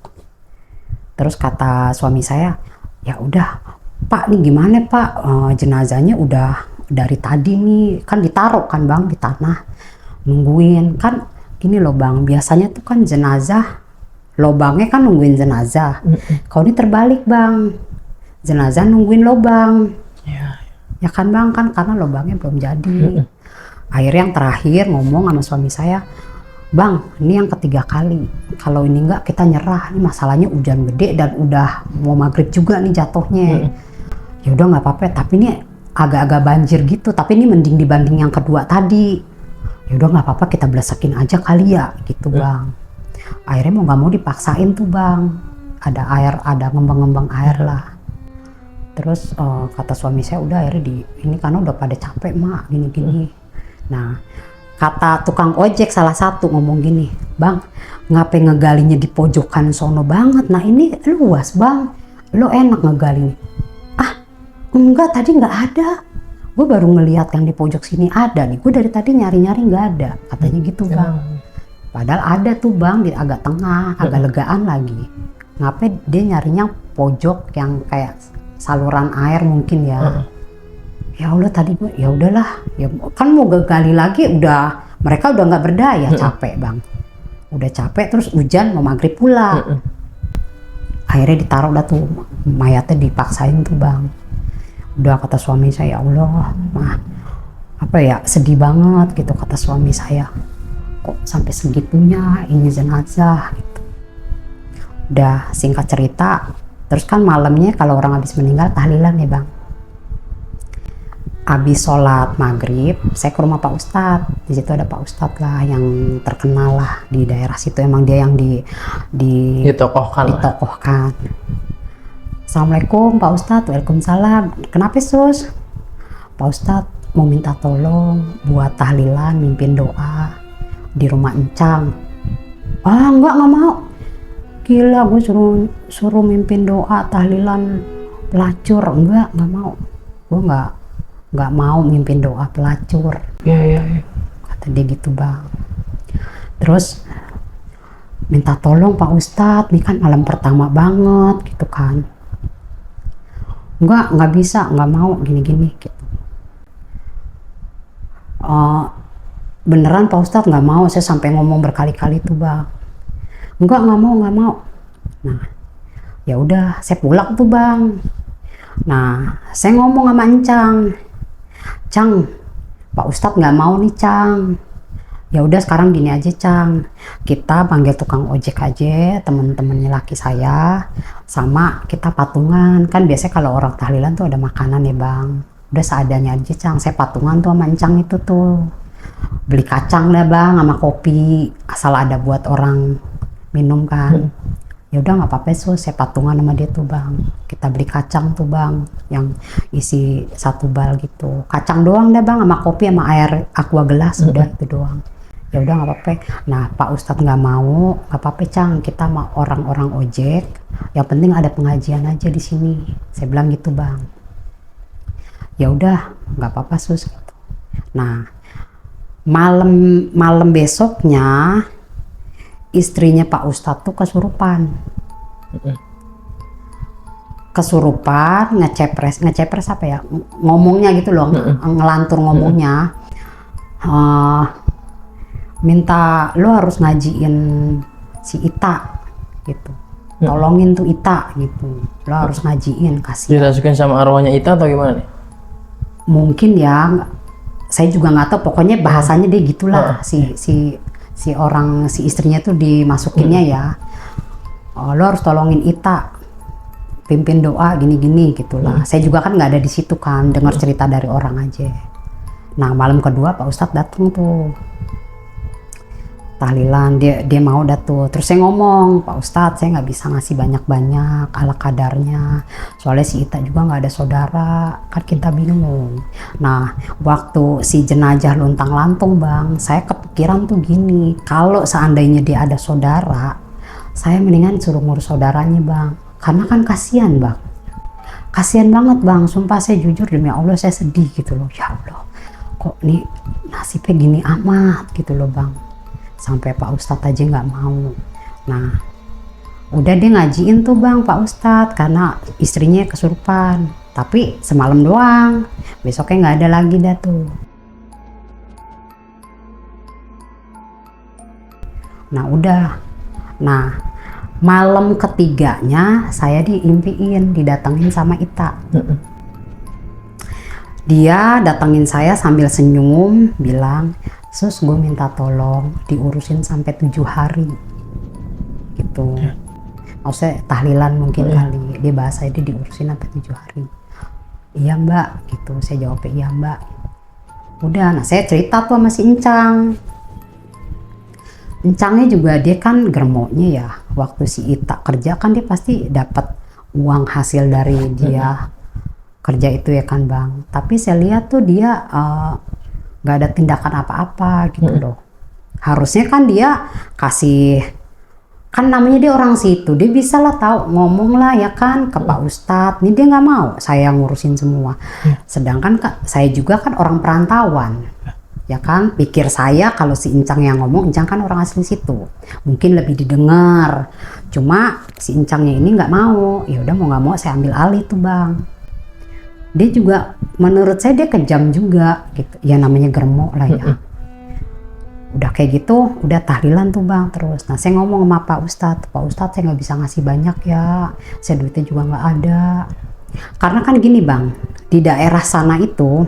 Terus kata suami saya, ya udah Pak nih gimana Pak, jenazahnya udah dari tadi nih, kan ditaruh kan bang di tanah, nungguin. Kan gini loh bang, biasanya tuh kan jenazah, lobangnya kan nungguin jenazah. Kalau ini terbalik bang, jenazah nungguin lobang. Ya kan bang, kan karena lobangnya belum jadi. Akhirnya yang terakhir ngomong sama suami saya, bang ini yang ketiga kali, kalau ini enggak kita nyerah, ini masalahnya hujan gede dan udah mau maghrib juga nih jatuhnya. Ya udah nggak apa-apa, tapi ini agak-agak banjir gitu, tapi ini mending dibanding yang kedua tadi. Ya udah nggak apa-apa, kita belesakin aja kali ya gitu bang. Akhirnya mau nggak mau dipaksain tuh bang, ada air, ada ngembang-ngembang air lah. Terus kata suami saya udah akhirnya ini karena udah pada capek mak gini-gini. Nah kata tukang ojek salah satu ngomong gini, bang ngapain ngegalinya di pojokan sono banget, nah ini luas bang, lo enak ngegalinya. Ah enggak, tadi nggak ada, gue baru ngelihat yang di pojok sini ada nih, gue dari tadi nyari-nyari nggak ada, katanya gitu bang. Padahal ada tuh bang di agak tengah, agak legaan lagi. Ngapain dia nyarinya pojok yang kayak saluran air mungkin ya. Ya Allah tadi gue, ya udahlah, ya kan mau gali lagi, udah mereka udah nggak berdaya, capek bang, udah capek, terus hujan mau maghrib pula. Akhirnya ditaruh dah tuh mayatnya, dipaksain tuh bang. Udah kata suami saya, ya Allah mah apa ya, sedih banget gitu kata suami saya, kok sampai segitunya ini jenazah gitu. Udah singkat cerita, terus kan malamnya kalau orang habis meninggal tahlilan ya bang. Habis sholat maghrib, saya ke rumah Pak Ustadz. Di situ ada Pak Ustadz lah yang terkenal lah di daerah situ. Emang dia yang ditokohkan. Assalamualaikum Pak Ustadz. Waalaikumsalam. Kenapa sus? Pak Ustadz mau minta tolong buat tahlilan, mimpin doa di rumah Encang. Ah enggak mau. Gila, gue suruh mimpin doa tahlilan pelacur. Enggak mau. Gue nggak mau mimpin doa pelacur. Iya. Kata dia gitu bang. Terus minta tolong Pak Ustadz, nih kan malam pertama banget gitu kan. Nggak bisa, nggak mau gini-gini gitu. Beneran Pak Ustadz nggak mau, saya sampai ngomong berkali-kali tuh bang. Nggak mau. Nah ya udah, saya pulang tuh bang. Nah saya ngomong sama Encang, Cang, Pak Ustadz nggak mau nih Cang. Ya udah sekarang gini aja Cang, kita panggil tukang ojek aja, temen-temennya laki saya, sama kita patungan. Kan biasanya kalau orang tahlilan tuh ada makanan ya bang. Udah seadanya aja Cang, saya patungan tuh sama Encang itu tuh. Beli kacang dah bang sama kopi, asal ada buat orang minum kan. Ya udah nggak apa-apa sus, saya patungan sama dia tuh bang. Kita beli kacang tuh bang, yang isi 1 bal gitu. Kacang doang deh bang, sama kopi sama air aqua gelas, udah itu doang. Ya udah nggak apa-apa. Nah Pak Ustadz nggak mau, nggak apa-apa Cang, kita sama orang-orang ojek. Yang penting ada pengajian aja di sini. Saya bilang gitu bang. Ya udah nggak apa-apa sus. Gitu. Nah malam besoknya istrinya Pak Ustadz tuh kesurupan, ngecepres apa ya, ngomongnya gitu loh, ngelantur ngomongnya, minta lo harus ngajiin si Ita gitu, tolongin tuh Ita gitu, lo harus ngajiin, kasih. Dirasukin sama arwahnya Ita atau gimana nih? Mungkin ya, saya juga nggak tahu, pokoknya bahasanya dia gitulah, si istrinya tuh dimasukinnya ya, lo harus tolongin Ita pimpin doa gini-gini gitulah. Saya juga kan nggak ada di situ kan, dengar cerita dari orang aja. Nah malam kedua Pak Ustadz datang tuh tahlilan, dia mau tuh. Terus saya ngomong, Pak Ustadz saya nggak bisa ngasih banyak-banyak, ala kadarnya, soalnya si Ita juga nggak ada saudara, kan kita bingung. Nah waktu si jenazah luntang lantung Bang, saya kepikiran tuh gini, kalau seandainya dia ada saudara, saya mendingan suruh ngurus saudaranya Bang, karena kan kasihan Bang, kasihan banget Bang, sumpah saya jujur demi Allah saya sedih gitu loh, ya Allah kok nih nasibnya gini amat gitu loh Bang, sampai Pak Ustadz aja nggak mau. Nah udah dia ngajiin tuh Bang Pak Ustadz, karena istrinya kesurupan, tapi semalam doang, besoknya nggak ada lagi dah tuh. Nah udah, nah malam ketiganya saya diimpiin, didatengin sama Ita. Dia datengin saya sambil senyum, bilang, Sus gue minta tolong diurusin sampai 7 hari gitu. Maksudnya tahlilan mungkin kali, dia bahasa dia diurusin sampai 7 hari. Iya Mbak gitu, saya jawabnya iya Mbak. Udah, nah saya cerita tuh sama si Encang. Encangnya juga dia kan germonya ya, waktu si Ita kerja kan dia pasti dapat uang hasil dari dia kerja itu ya kan Bang. Tapi saya lihat tuh dia nggak ada tindakan apa-apa gitu loh. Harusnya kan dia kasih, kan namanya dia orang situ, dia bisa lah tahu ngomong lah ya kan ke Pak Ustadz. Ini dia nggak mau saya ngurusin semua. Sedangkan saya juga kan orang perantauan, ya kan. Pikir saya kalau si Encang yang ngomong, Encang kan orang asli situ, mungkin lebih didengar. Cuma si Encangnya ini nggak mau. Ya udah mau nggak mau saya ambil alih tuh Bang. Dia juga menurut saya dia kejam juga gitu ya, namanya germo lah ya. Udah kayak gitu udah tahlilan tuh Bang terus. Nah saya ngomong sama Pak Ustadz saya nggak bisa ngasih banyak ya, saya duitnya juga nggak ada. Karena kan gini Bang, di daerah sana itu,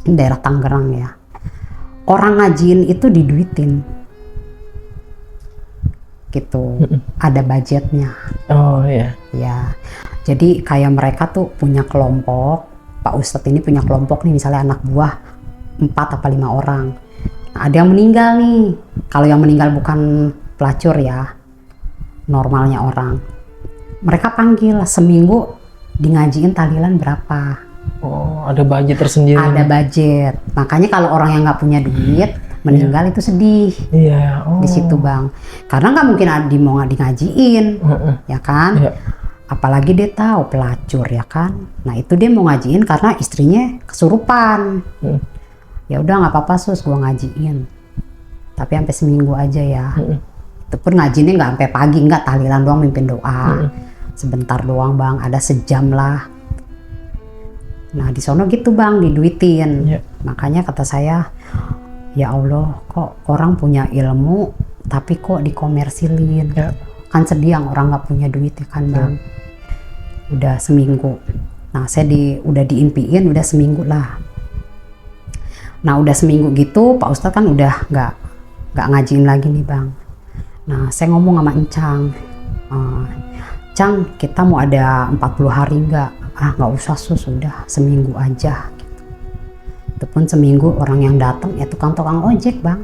daerah Tangerang ya, orang ngajiin itu diduitin gitu, ada budgetnya. Oh iya. Ya, jadi kayak mereka tuh punya kelompok, Pak Ustadz ini punya kelompok nih, misalnya anak buah 4 apa 5 orang. Nah, ada yang meninggal nih, kalau yang meninggal bukan pelacur ya, normalnya orang, mereka panggil seminggu di ngajiin tahlilan berapa. Oh ada budget tersendiri. Ada budget, makanya kalau orang yang nggak punya duit meninggal itu sedih. Iya. Di situ Bang, karena nggak mungkin mau nggak ngajiin, ya kan. Apalagi dia tahu pelacur ya kan. Nah itu dia mau ngajiin karena istrinya kesurupan. Ya udah nggak apa-apa Sus, gua ngajiin. Tapi sampai seminggu aja ya. Itu pun ngajiinnya nggak sampai pagi, nggak, tahlilan doang, mimpin doa. Sebentar doang Bang, ada sejam lah. Nah di sono gitu Bang, diduitin. Makanya kata saya, ya Allah kok orang punya ilmu tapi kok dikomersilin. Kan sedih yang orang nggak punya duit ya kan Bang. Udah seminggu. Nah saya udah diimpiin udah seminggu lah. Nah udah seminggu gitu Pak Ustadz kan udah nggak ngajiin lagi nih Bang. Nah saya ngomong sama Encang, Cang kita mau ada 40 hari nggak? Nggak usah Sus, udah seminggu aja gitu. Itu pun seminggu orang yang datang ya tukang-tukang ojek Bang.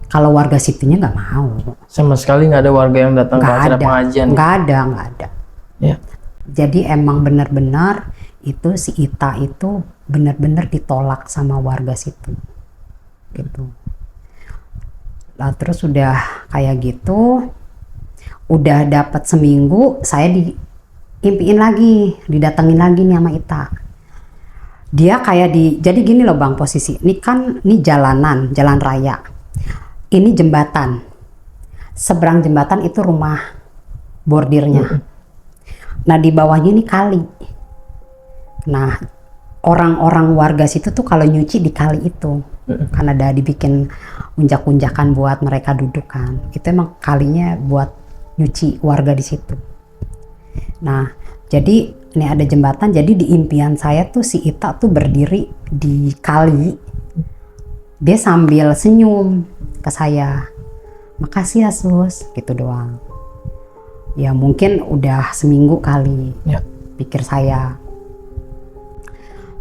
Kalau warga situnya nggak mau. Sama sekali nggak ada warga yang datang ke acara pengajian? Nggak ada. Ya. Jadi emang benar-benar itu si Ita itu benar-benar ditolak sama warga situ. Gitu. Nah, terus udah kayak gitu, udah dapat seminggu, saya diimpiin lagi, didatengin lagi nih sama Ita. Dia kayak jadi gini loh Bang posisi, ini jalan raya. Ini jembatan, seberang jembatan itu rumah bordirnya. Nah di bawahnya ini kali. Nah orang-orang warga situ tuh kalau nyuci di kali itu, karena ada dibikin unjak-unjakan buat mereka duduk kan. Itu emang kalinya buat nyuci warga di situ. Nah jadi ini ada jembatan, jadi di impian saya tuh si Ita tuh berdiri di kali, dia sambil senyum ke saya, makasih ya Sus, gitu doang. Ya mungkin udah seminggu kali, Ya. pikir saya.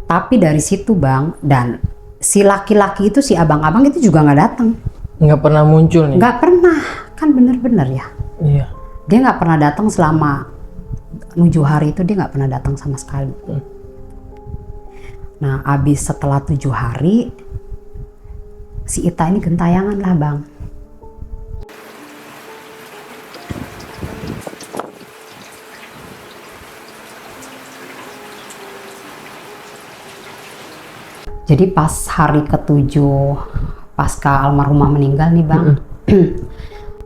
Tapi dari situ Bang, dan si laki-laki itu, si abang-abang itu juga nggak datang. Nggak pernah muncul nih. Nggak pernah, kan bener-bener ya. Iya. Dia nggak pernah datang selama 7 hari itu, dia nggak pernah datang sama sekali. Nah, abis setelah 7 hari, si Ita ini gentayangan lah Bang. Jadi pas hari ke-7 pasca almarhumah meninggal nih Bang,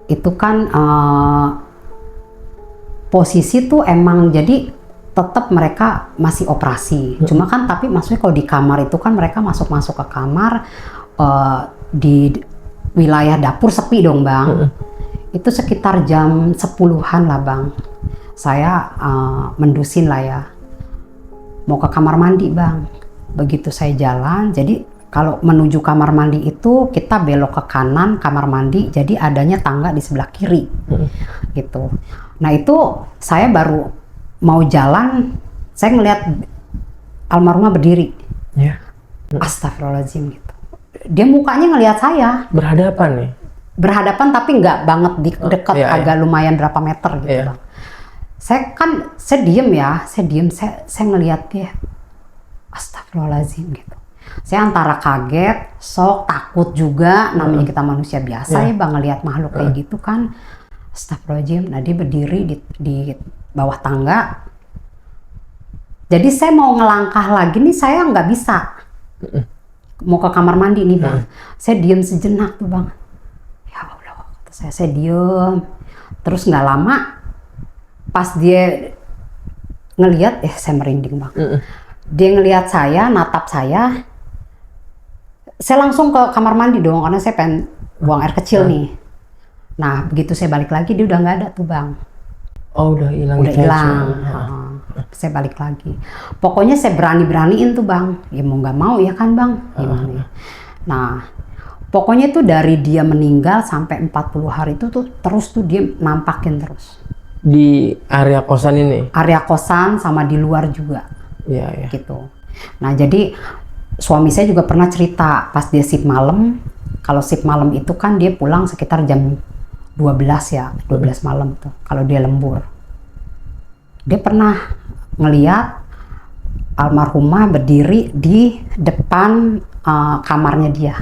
itu kan posisi tuh emang jadi tetap mereka masih operasi. Cuma kan tapi maksudnya kalau di kamar itu kan mereka masuk-masuk ke kamar, di wilayah dapur sepi dong Bang. Itu sekitar jam 10-an lah Bang. Saya mendusin lah ya, mau ke kamar mandi Bang. Begitu saya jalan, jadi kalau menuju kamar mandi itu kita belok ke kanan kamar mandi, jadi adanya tangga di sebelah kiri, gitu. Nah itu saya baru mau jalan, saya ngelihat almarhumah berdiri. Ya. Astagfirullahaladzim gitu. Dia mukanya ngelihat saya. Berhadapan nih. Berhadapan tapi nggak banget di dekat, Iya, agak lumayan berapa meter gitu Iya. Bang. Saya diem ya, saya ngelihat dia. Astagfirullahaladzim gitu. Saya antara kaget, shock, takut juga, namanya kita manusia biasa ya Bang, ngelihat makhluk kayak gitu kan. Astagfirullahaladzim. Nah dia berdiri di bawah tangga. Jadi saya mau ngelangkah lagi nih, saya nggak bisa. Mau ke kamar mandi nih Bang. Saya diem sejenak tuh Bang. Ya Allah, saya diem. Terus nggak lama, pas dia ngelihat, saya merinding Bang. Dia ngelihat saya, natap saya langsung ke kamar mandi dong, karena saya pengen buang air kecil nih. Nah, begitu saya balik lagi, dia udah nggak ada tuh Bang. Oh, udah hilang. Udah hilang. Saya balik lagi. Pokoknya saya berani-beraniin tuh Bang. Ya mau nggak mau ya kan Bang. Gimana ya. Nah, pokoknya tuh dari dia meninggal sampai 40 hari itu tuh terus tuh dia nampakin terus. Di area kosan ini? Area kosan sama di luar juga. Iya. Gitu. Nah jadi suami saya juga pernah cerita pas dia shift malam, kalau shift malam itu kan dia pulang sekitar jam 12 ya, 12 malam tuh kalau dia lembur. Dia pernah ngeliat almarhumah berdiri di depan kamarnya dia.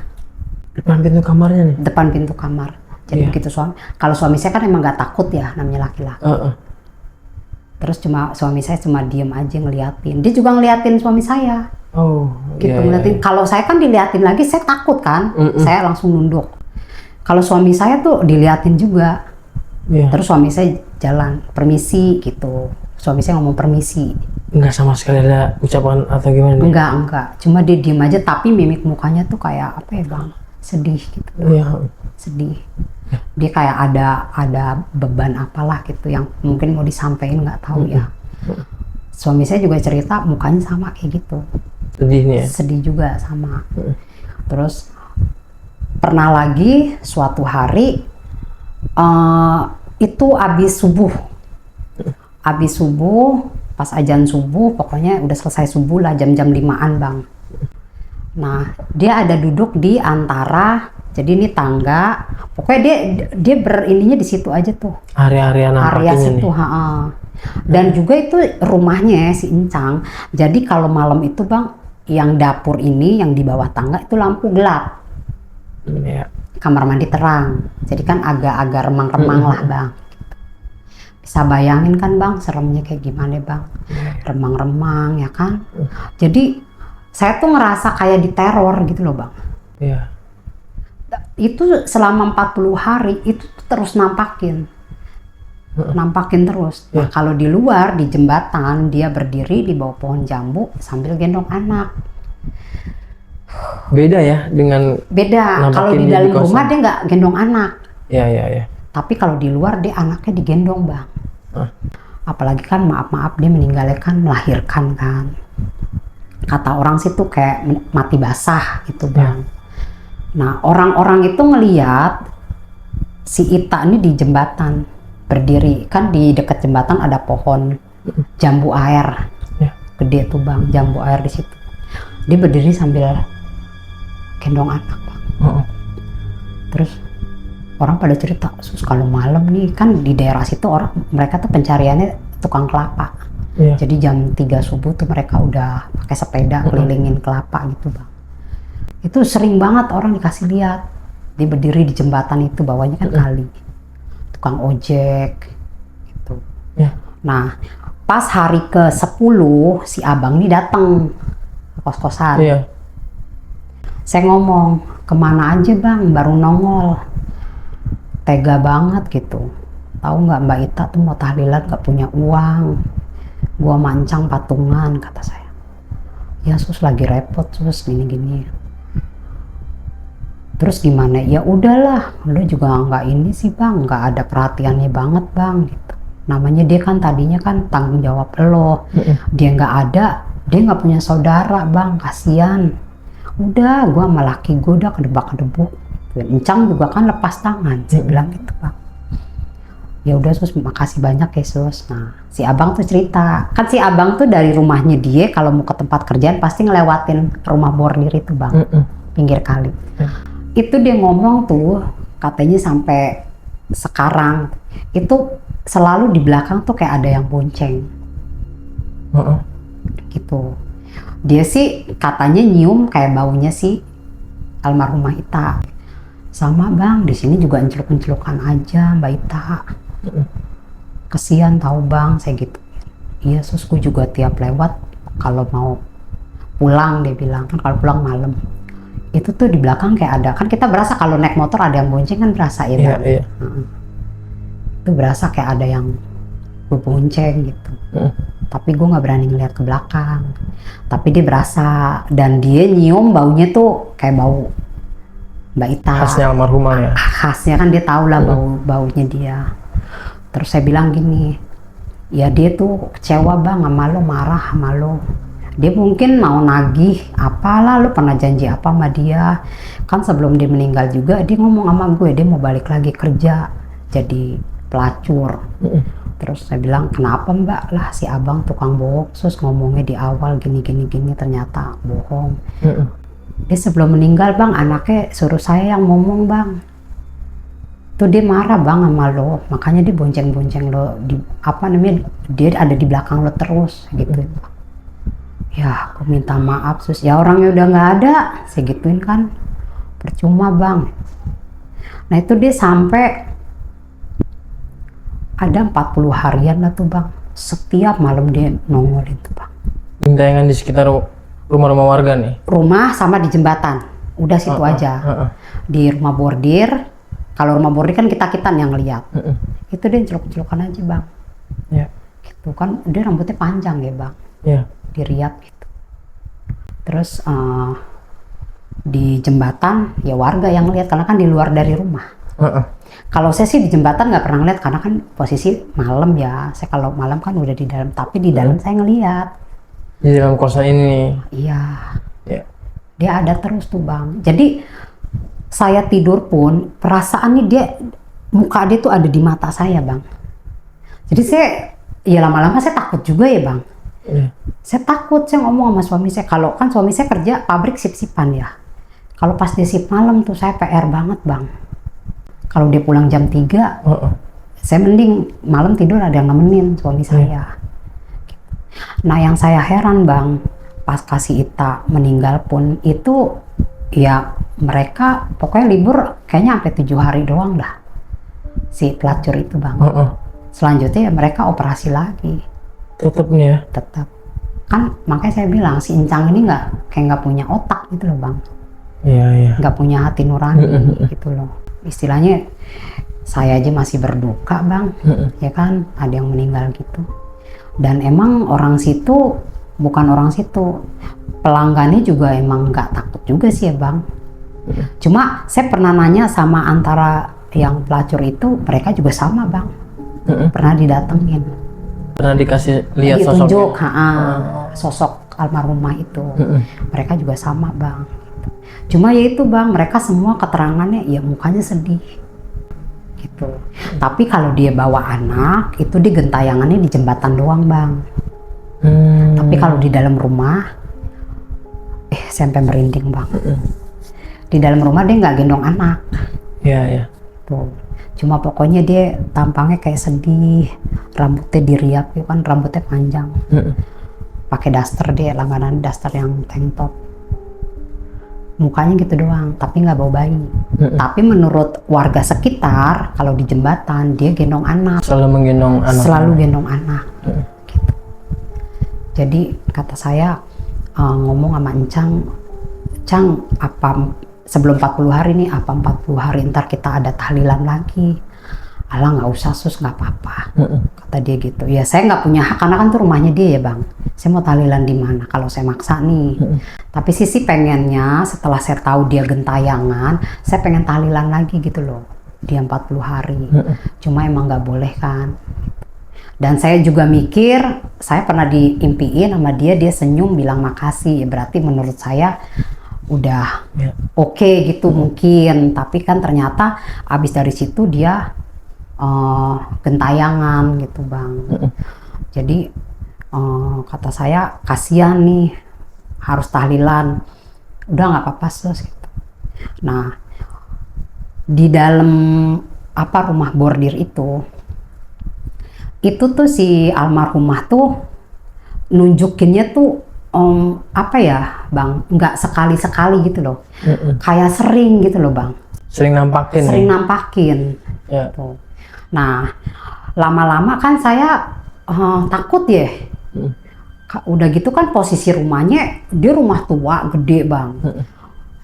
Depan pintu kamarnya nih? Depan pintu kamar. Jadi begitu kalau suami saya kan emang nggak takut ya, namanya laki-laki. Terus suami saya cuma diem aja ngeliatin. Dia juga ngeliatin suami saya. Oh, gitu ngeliatin. Kalau saya kan diliatin lagi, saya takut kan. Saya langsung nunduk. Kalau suami saya tuh diliatin juga. Terus suami saya jalan, permisi gitu. Suami saya ngomong permisi. Enggak sama sekali ada ucapan atau gimana? Enggak. Cuma dia diem aja, tapi mimik mukanya tuh kayak apa ya Bang? Sedih gitu. Iya. Sedih. Dia kayak ada beban apalah gitu yang mungkin mau disampaikan, nggak tahu ya. Suami saya juga cerita mukanya sama kayak gitu. Sedih nih ya? Sedih juga sama. Terus pernah lagi suatu hari itu abis subuh pas azan subuh, pokoknya udah selesai subuh lah, jam-jam 5-an Bang. Nah dia ada duduk di antara, jadi ini tangga, pokoknya dia berininya di situ aja tuh. Area situ, Dan juga itu rumahnya si Incang. Jadi kalau malam itu Bang, yang dapur ini yang di bawah tangga itu lampu gelap. Kamar mandi terang. Jadi kan agak-agak remang-remang lah Bang. Bisa bayangin kan Bang, seremnya kayak gimana Bang? Remang-remang ya kan? Jadi saya tuh ngerasa kayak diteror gitu loh Bang. Iya. Itu selama 40 hari itu terus nampakin terus. Nah kalau di luar di jembatan dia berdiri di bawah pohon jambu sambil gendong anak. Beda ya dengan. Beda. Kalau di dalam rumah dia nggak gendong anak. Iya. Tapi kalau di luar dia anaknya digendong Bang. Apalagi kan maaf dia meninggalnya kan melahirkan kan. Kata orang sih tuh kayak mati basah gitu Bang. Nah orang-orang itu ngeliat si Ita ini di jembatan berdiri kan di dekat jembatan ada pohon jambu air, gede tuh bang, jambu air di situ. Dia berdiri sambil gendong anak bang. Terus orang pada cerita, sus kalau malam nih kan di daerah situ orang mereka tuh pencariannya tukang kelapa. Jadi jam 3 subuh tuh mereka udah pakai sepeda kelilingin kelapa gitu bang. Itu sering banget orang dikasih lihat. Dia berdiri di jembatan itu, bawahnya kan kali. Tukang ojek gitu. Nah, pas hari ke-10 si abang nih datang ke kos-kosan. Saya ngomong, kemana aja bang, baru nongol. Tega banget gitu. Tahu nggak Mbak Ita tuh mau tahlilan nggak punya uang. Gua mancang patungan, kata saya. Ya sus lagi repot sus gini-gini. Terus gimana? Ya udahlah, lu juga nggak ini sih bang, nggak ada perhatiannya banget bang gitu. Namanya dia kan tadinya kan tanggung jawab lo, dia nggak ada, dia nggak punya saudara bang, kasihan. Udah, gua sama laki gue udah kedebak-kedebuk. Encang juga kan lepas tangan, saya bilang gitu bang. Ya udah sus, makasih banyak ya sus. Nah, si abang tuh cerita, kan si abang tuh dari rumahnya dia kalau mau ke tempat kerjaan pasti ngelewatin rumah bordir itu bang, pinggir kali. Itu dia ngomong tuh, katanya sampai sekarang itu selalu di belakang tuh kayak ada yang bonceng. Gitu. Dia sih katanya nyium kayak baunya si almarhumah Ita. Sama bang, di sini juga enceluk-encelukan aja Mbak Ita. Kesian tahu bang, saya gitu. Iya susku juga tiap lewat kalau mau pulang, dia bilang kan kalau pulang malam. Itu tuh di belakang kayak ada, kan kita berasa kalau naik motor ada yang bonceng kan berasa ya bang. Itu berasa kayak ada yang bonceng gitu. Tapi gue nggak berani ngeliat ke belakang. Tapi dia berasa, dan dia nyium baunya tuh kayak bau Mbak Ita. Khasnya almarhumah ya? Khasnya kan dia tahu lah baunya dia. Terus saya bilang gini, ya dia tuh kecewa bang sama lo, marah sama lo. Dia mungkin mau nagih, apalah lu pernah janji apa sama dia. Kan sebelum dia meninggal juga dia ngomong sama gue, dia mau balik lagi kerja jadi pelacur. Terus saya bilang, kenapa mbak? Lah si abang tukang bohong, sus ngomongnya di awal gini ternyata bohong. Dia sebelum meninggal bang, anaknya suruh saya yang ngomong bang. Tuh dia marah bang sama lo, makanya dia bonceng-bonceng lo, di, apa namanya, dia ada di belakang lo terus gitu. Ya aku minta maaf sus, ya orangnya udah nggak ada, saya gituin kan, percuma bang. Nah itu dia sampai ada 40 harian lah tuh bang, setiap malam dia nongol itu bang. Gentayangan di sekitar rumah-rumah warga nih? Rumah sama di jembatan, udah situ aja. Di rumah bordir, kalau rumah bordir kan kita yang lihat. Itu dia celuk-celukan aja bang. Gitu kan, dia rambutnya panjang ya bang. Diriat gitu. Terus di jembatan ya warga yang lihat karena kan di luar dari rumah. Kalau saya sih di jembatan nggak pernah ngeliat karena kan posisi malam ya. Saya kalau malam kan udah di dalam, tapi di dalam saya ngeliat. Di dalam kosan ini? Iya. Dia ada terus tuh bang. Jadi saya tidur pun perasaannya dia, muka dia tuh ada di mata saya bang. Jadi saya ya lama-lama saya takut juga ya bang. Saya takut, saya ngomong sama suami saya, kalau kan suami saya kerja pabrik sip-sipan ya. Kalau pas dia sip malam tuh saya PR banget bang. Kalau dia pulang jam 3, saya mending malam tidur ada yang nemenin suami saya. Nah yang saya heran bang, pas kasih Ita meninggal pun itu ya mereka pokoknya libur kayaknya sampai 7 hari doang dah. Si pelacur itu bang. Selanjutnya ya mereka operasi lagi. Tetap nih ya? Tetap. Kan makanya saya bilang si Encang ini nggak punya otak gitu loh bang. Nggak punya hati nurani gitu loh. Istilahnya saya aja masih berduka bang, ya kan ada yang meninggal gitu. Dan emang orang situ bukan orang situ, pelanggannya juga emang nggak takut juga sih ya bang. Cuma saya pernah nanya sama antara yang pelacur itu, mereka juga sama bang, pernah didatengin. Pernah dikasih lihat ditunjuk, sosok almarhumah itu. Mereka juga sama bang. Cuma ya itu bang, mereka semua keterangannya ya mukanya sedih gitu. Tapi kalau dia bawa anak, itu di gentayangannya di jembatan doang, Bang. Tapi kalau di dalam rumah, sampai merinding, Bang. Di dalam rumah dia nggak gendong anak. Iya. Tuh. Cuma pokoknya dia tampangnya kayak sedih, rambutnya diriap, ya kan rambutnya panjang. Pakai daster, dia langganan daster yang tank top. Mukanya gitu doang, tapi nggak bawa bayi. Tapi menurut warga sekitar, kalau di jembatan dia gendong anak. Selalu menggendong anak. Selalu gendong anak. Gitu. Jadi kata saya ngomong sama Encang, apa sebelum 40 hari nih, apa 40 hari ntar kita ada tahlilan lagi? Alah nggak usah sus, nggak apa-apa. Kata dia gitu. Ya saya nggak punya hak, karena kan tuh rumahnya dia ya, Bang. Saya mau tahlilan di mana kalau saya maksa nih. Tapi Sisi pengennya setelah saya tahu dia gentayangan, saya pengen tahlilan lagi gitu loh. Dia 40 hari. Cuma emang nggak boleh kan. Dan saya juga mikir, saya pernah diimpiin sama dia senyum bilang makasih. Berarti menurut saya udah oke gitu mungkin. Tapi kan ternyata abis dari situ dia gentayangan gitu, Bang. Jadi kata saya kasihan nih harus tahlilan, udah nggak apa-apa sus gitu. Nah di dalam rumah bordir itu tuh si almarhumah tuh nunjukinnya tuh Bang, nggak sekali-sekali gitu loh. Kayak sering gitu loh, Bang. Sering nampakin. Ya. Tuh. Nah, lama-lama kan saya takut ya. Udah gitu kan posisi rumahnya, dia rumah tua, gede, Bang.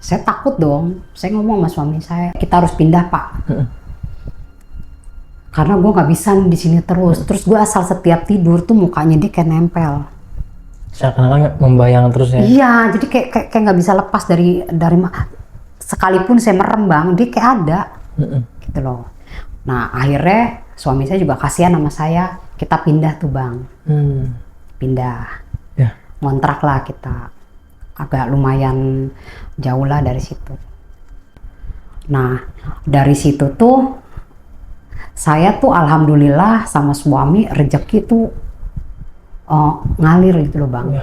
Saya takut dong. Saya ngomong sama suami saya, kita harus pindah, Pak. Karena gue nggak bisa di sini terus. Terus gue asal setiap tidur tuh mukanya dia kayak nempel. Seakan-akan membayang terus ya? Iya, jadi kayak nggak bisa lepas dari sekalipun saya merem, Bang, dia kayak ada, gitu loh. Nah akhirnya suami saya juga kasihan sama saya, kita pindah tuh, Bang. Pindah, ngontrak lah kita, agak lumayan jauh lah dari situ. Nah dari situ tuh saya tuh alhamdulillah sama suami rezeki tuh ngalir gitu loh, Bang.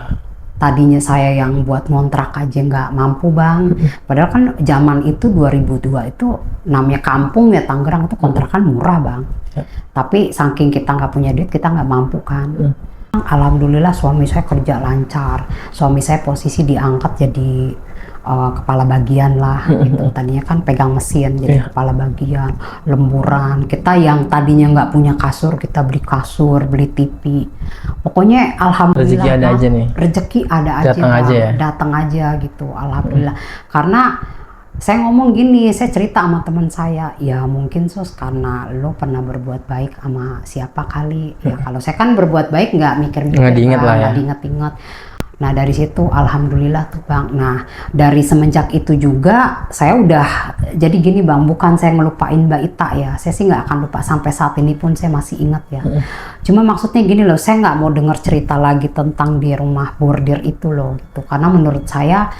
Tadinya saya yang buat ngontrak aja nggak mampu, Bang. Padahal kan zaman itu 2002 itu namanya kampung ya, Tangerang itu kontrakan murah, Bang. Tapi saking kita nggak punya duit, kita nggak mampu kan. Alhamdulillah suami saya kerja lancar. Suami saya posisi diangkat jadi kepala bagian lah gitu. Tadinya kan pegang mesin jadi kepala bagian, lemburan. Kita yang tadinya nggak punya kasur, kita beli kasur, beli TV. Pokoknya alhamdulillah rezeki ada aja nih. Rezeki ada aja, datang aja ya? Datang aja gitu, alhamdulillah. Karena saya ngomong gini, saya cerita sama teman saya, ya mungkin sus karena lo pernah berbuat baik sama siapa kali. Ya kalau saya kan berbuat baik nggak mikir-mikir, nggak diinget lah ya. Nggak diinget-inget. Nah dari situ alhamdulillah tuh, Bang. Nah dari semenjak itu juga saya udah jadi gini, Bang, bukan saya ngelupain Mbak Ita ya, saya sih nggak akan lupa, sampai saat ini pun saya masih ingat ya. Cuma maksudnya gini loh, saya nggak mau dengar cerita lagi tentang di rumah bordir itu loh gitu, karena menurut saya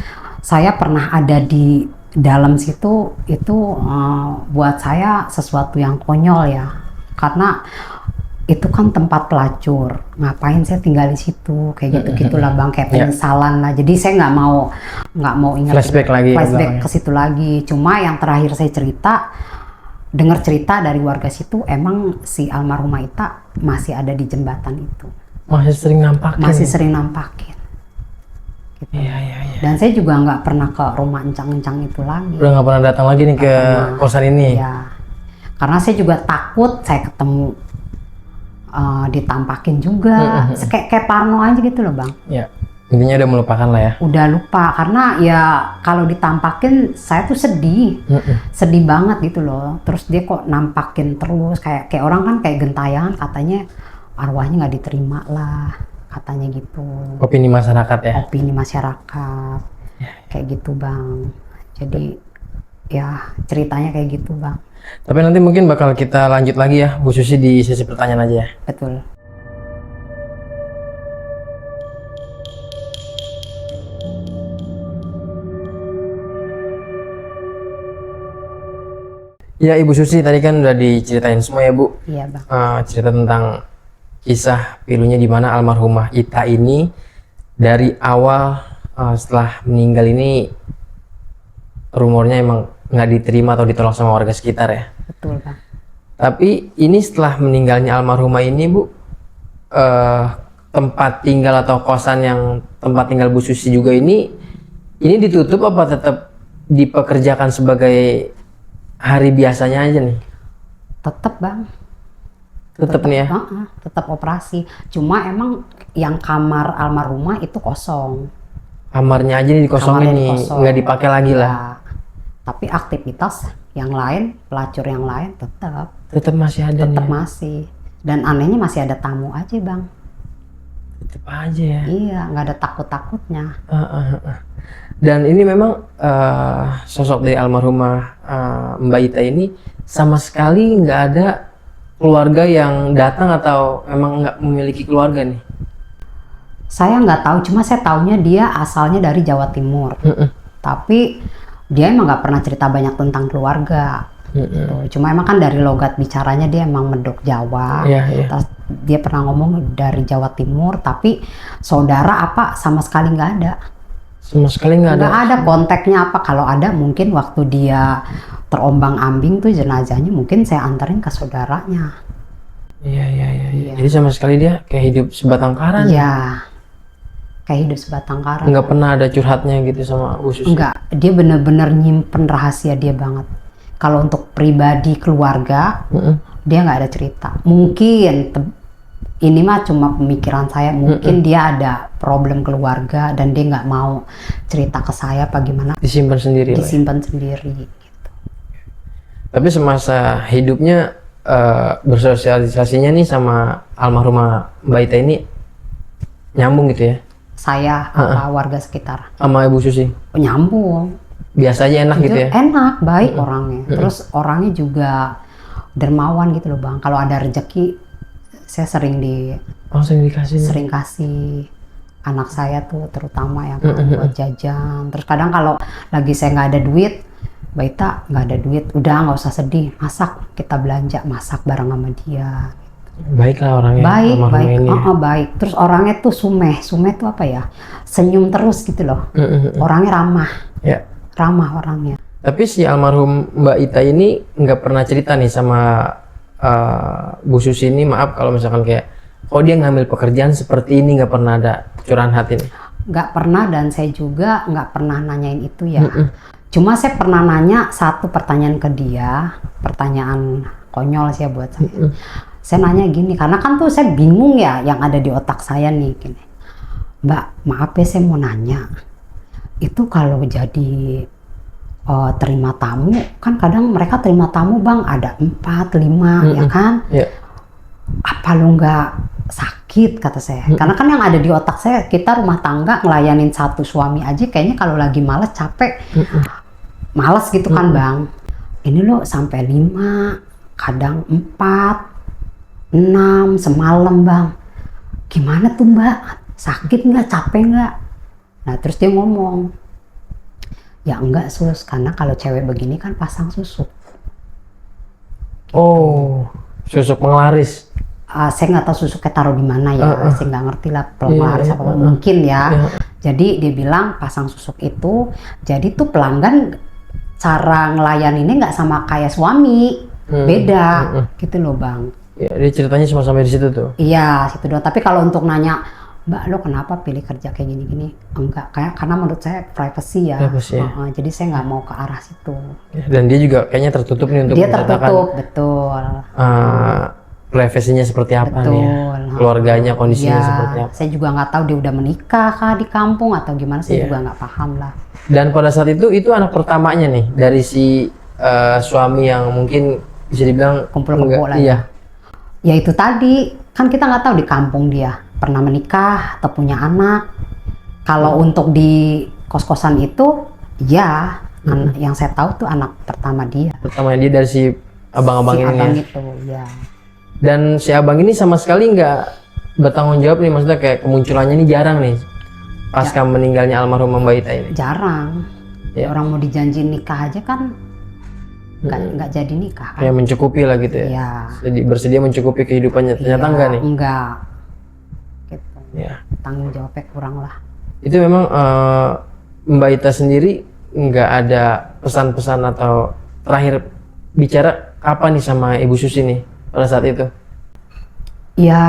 pernah ada di dalam situ itu buat saya sesuatu yang konyol ya, karena itu kan tempat pelacur, ngapain saya tinggal di situ, kayak gitu-gitulah, Bang, kayak penyesalan lah. Jadi saya nggak mau ingat flashback ke situ lagi. Cuma yang terakhir saya dengar cerita dari warga situ, emang si almarhumah Ita masih ada di jembatan itu. Masih sering nampakin. Gitu. Iya. Dan saya juga nggak pernah ke rumah encang-encang itu lagi. Udah nggak pernah datang lagi nih ke kosan ini? Iya. Karena saya juga takut saya ketemu ditampakin juga, kayak parno aja gitu loh, Bang. Ya, intinya udah melupakan lah ya. Udah lupa, karena ya kalau ditampakin saya tuh sedih banget gitu loh. Terus dia kok nampakin terus, kayak orang kan kayak gentayangan, katanya arwahnya nggak diterima lah, katanya gitu. Opini masyarakat ya? Opini masyarakat, kayak gitu, Bang. Jadi ya ceritanya kayak gitu, Bang. Tapi nanti mungkin bakal kita lanjut lagi ya, Bu Susi, di sesi pertanyaan aja ya. Betul. Ya Ibu Susi, tadi kan udah diceritain semua ya Bu. Iya Bang. Cerita tentang kisah pilunya di mana almarhumah Ita ini dari awal setelah meninggal ini rumornya emang nggak diterima atau ditolak sama warga sekitar ya. Betul Bang. Tapi ini setelah meninggalnya almarhumah ini Bu, tempat tinggal atau kosan yang tempat tinggal Bu Susi juga ini ditutup apa tetap dipekerjakan sebagai hari biasanya aja nih? Tetap Bang. Tetap nih ya? Tetap operasi. Cuma emang yang kamar almarhumah itu kosong. Kamarnya aja nih dikosongin Kamarnya nih, kosong. nggak dipakai lagi Ya. lah. Tapi aktivitas yang lain, pelacur yang lain tetap Masih ada nih. masih. Dan anehnya masih ada tamu aja Bang. Tetap aja ya. Iya, nggak ada takut-takutnya. Dan ini memang sosok dari almarhumah Mbak Ita ini sama sekali nggak ada keluarga yang datang atau memang nggak memiliki keluarga nih? Saya nggak tahu, cuma saya taunya dia asalnya dari Jawa Timur. Tapi dia emang nggak pernah cerita banyak tentang keluarga. Gitu. Cuma emang kan dari logat bicaranya dia emang medok Jawa. Terus dia pernah ngomong dari Jawa Timur, tapi saudara apa sama sekali nggak ada. Sama sekali nggak ada. Nggak ada kontaknya apa. Kalau ada mungkin waktu dia terombang-ambing tuh jenazahnya mungkin saya anterin ke saudaranya. Iya. Jadi sama sekali dia kayak hidup sebatang kara. Iya. Kayak hidup sebatang kara. Nggak pernah ada curhatnya gitu sama Bu Susi? Enggak, dia bener-bener nyimpen rahasia dia banget. Kalau untuk pribadi keluarga, dia nggak ada cerita. Mungkin ini mah cuma pemikiran saya. Mungkin dia ada problem keluarga dan dia nggak mau cerita ke saya apa gimana. Disimpan sendiri. Disimpan sendiri. Gitu. Tapi semasa hidupnya bersosialisasinya nih sama almarhumah Mbak Ita ini nyambung gitu ya? Saya apa warga sekitar Sama Ibu Susi? nyambung. Biasa aja enak gitu ya? Enak, baik orangnya. Terus orangnya juga dermawan gitu loh Bang. Kalau ada rezeki saya sering Sering dikasih. sering kasih anak saya tuh terutama yang buat jajan. Terus kadang kalau lagi saya nggak ada duit, Mbak Ita nggak ada duit, udah nggak usah sedih, masak, kita belanja, masak bareng sama dia. Baik lah orangnya. Baik. Ini. Baik. Terus orangnya tuh sumeh tuh apa ya? Senyum terus gitu loh. Orangnya ramah. Ya. Ramah orangnya. Tapi si almarhum Mbak Ita ini nggak pernah cerita nih sama Bu Susi ini, maaf kalau misalkan kayak, oh dia ngambil pekerjaan seperti ini, nggak pernah ada curahan hati nih? Nggak pernah, dan saya juga nggak pernah nanyain itu ya. Cuma saya pernah nanya satu pertanyaan ke dia, pertanyaan konyol sih ya buat saya. Saya nanya gini, karena kan tuh saya bingung ya yang ada di otak saya nih gini. Mbak, maaf ya saya mau nanya, itu kalau jadi terima tamu, kan kadang mereka terima tamu Bang ada 4, 5 ya kan? Apa lu nggak sakit kata saya? Karena kan yang ada di otak saya, kita rumah tangga ngelayanin satu suami aja kayaknya kalau lagi males capek, males gitu kan Bang. Ini lo sampai 5, kadang 4, 6 semalam Bang. Gimana tuh Mbak? Sakit nggak? Capek nggak? Nah terus dia ngomong, ya enggak Sus, karena kalau cewek begini kan pasang susuk. Oh, susuk penglaris. Saya nggak tahu susuknya taruh di mana ya, saya nggak ngerti lah penglaris apa mungkin ya. Jadi dia bilang pasang susuk itu, jadi tuh pelanggan cara ngelayaninnya nggak sama kayak suami, beda gitu loh Bang. Ya, dia ceritanya cuma sampai di situ tuh. Iya, situ doang. Tapi kalau untuk nanya, Mbak lo kenapa pilih kerja kayak gini-gini? Enggak, karena menurut saya privacy ya. Jadi saya nggak mau ke arah situ. Dan dia juga kayaknya tertutup nih untuk dia tertutup, betul. Privasinya seperti apa nih ya? Keluarganya kondisinya seperti apa? Saya juga nggak tahu dia udah menikah kah di kampung atau gimana, saya juga nggak paham lah. Dan pada saat itu anak pertamanya nih dari si suami yang mungkin bisa dibilang kumpul kebo lah. Iya. Ya itu tadi, kan kita nggak tahu di kampung dia pernah menikah atau punya anak. Kalau untuk di kos-kosan itu, ya yang saya tahu tuh anak pertama dia. Pertama dia dari si abang-abang si ini abang ya? Itu, ya. Dan si abang ini sama sekali nggak bertanggung jawab nih, maksudnya kayak kemunculannya ini jarang nih pasca meninggalnya almarhum Mbak Ita ini? Jarang. Orang mau dijanjiin nikah aja kan nggak jadi nikah kan. Kayak mencukupi lah gitu ya. Iya. Jadi bersedia mencukupi kehidupannya. Ternyata Iya, enggak nih. enggak gitu. Ya. Tanggung jawabnya kurang lah. Itu memang Mbak Ita sendiri nggak ada pesan-pesan atau terakhir bicara apa nih sama Ibu Susi nih pada saat itu? Ya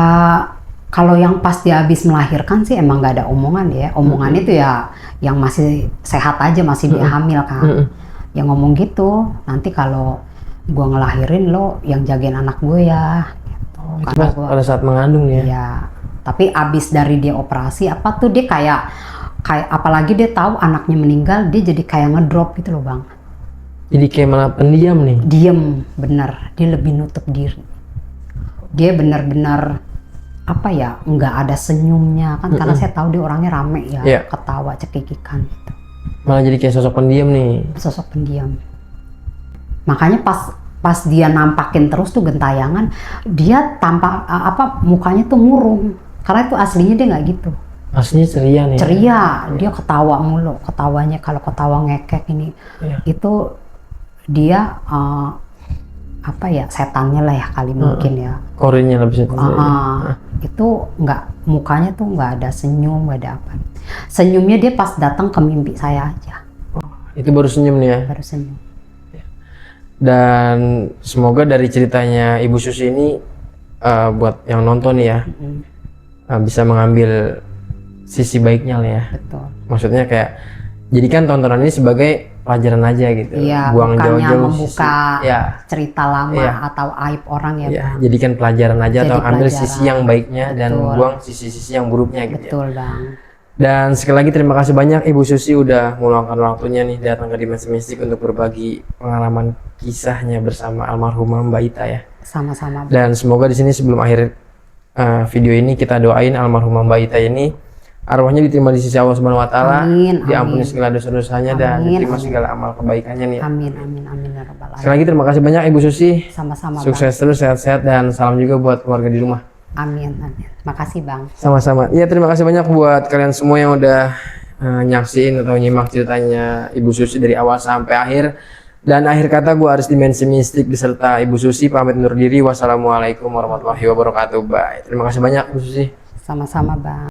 kalau yang pas dia habis melahirkan sih emang nggak ada omongan ya. Omongannya itu ya yang masih sehat aja, masih dia hamil kan. Yang ngomong gitu, nanti kalau gua ngelahirin lo yang jagain anak gue ya. Gitu. Itu pada saat mengandung ya? Iya. Tapi abis dari dia operasi apa tuh dia kayak apalagi dia tahu anaknya meninggal, dia jadi kayak ngedrop gitu loh Bang. Jadi kayak malah pendiam nih? Diem, bener. Dia lebih nutup diri. Dia bener-bener apa ya, nggak ada senyumnya kan, karena saya tahu dia orangnya rame ya, ketawa cekikikan gitu. Malah jadi kayak sosok pendiam nih? Sosok pendiam. Makanya pas dia nampakin terus tuh gentayangan, dia tampak mukanya tuh murung, karena itu aslinya dia nggak gitu. Aslinya ceria nih? Ceria, dia ketawa mulu, ketawanya kalau ketawa ngekek ini, itu dia setannya lah ya kali mungkin ya. Korinnya lebih Itu nggak, mukanya tuh nggak ada senyum, nggak ada apa. Senyumnya dia pas datang ke mimpi saya aja. Itu baru senyum nih ya? Baru senyum. Dan semoga dari ceritanya Ibu Susi ini buat yang nonton nih ya, bisa mengambil sisi baiknya lah ya. Betul. Maksudnya kayak jadikan tontonan ini sebagai pelajaran aja gitu. Iya, buang jauh-jauh membuka cerita lama atau aib orang ya Bang. Jadikan pelajaran aja. Jadi atau ambil pelajaran. sisi yang baiknya dan buang sisi-sisi yang buruknya gitu. Betul Bang. Dan sekali lagi terima kasih banyak Ibu Susi udah meluangkan waktunya nih datang ke Dimensi Mistik untuk berbagi pengalaman kisahnya bersama almarhumah Mbak Ita ya. Sama-sama. Dan semoga di sini sebelum akhir video ini kita doain almarhumah Mbak Ita ini arwahnya diterima di sisi Allah Subhanahu wa taala, diampuni segala dosa-dosanya dan diterima segala amal kebaikannya nih. Amin ya rabbal alamin. Sekali lagi terima kasih banyak Ibu Susi. Sama-sama. Sukses terus, sehat-sehat dan salam juga buat keluarga di rumah. Amin. Makasih Bang. Sama-sama. Ya terima kasih banyak buat kalian semua yang udah nyaksiin atau nyimak ceritanya Ibu Susi dari awal sampai akhir. Dan akhir kata gue Aris Dimensi Mistik beserta Ibu Susi pamit undur diri. Wassalamualaikum warahmatullahi wabarakatuh. Bye. Terima kasih banyak Ibu Susi. Sama-sama Bang.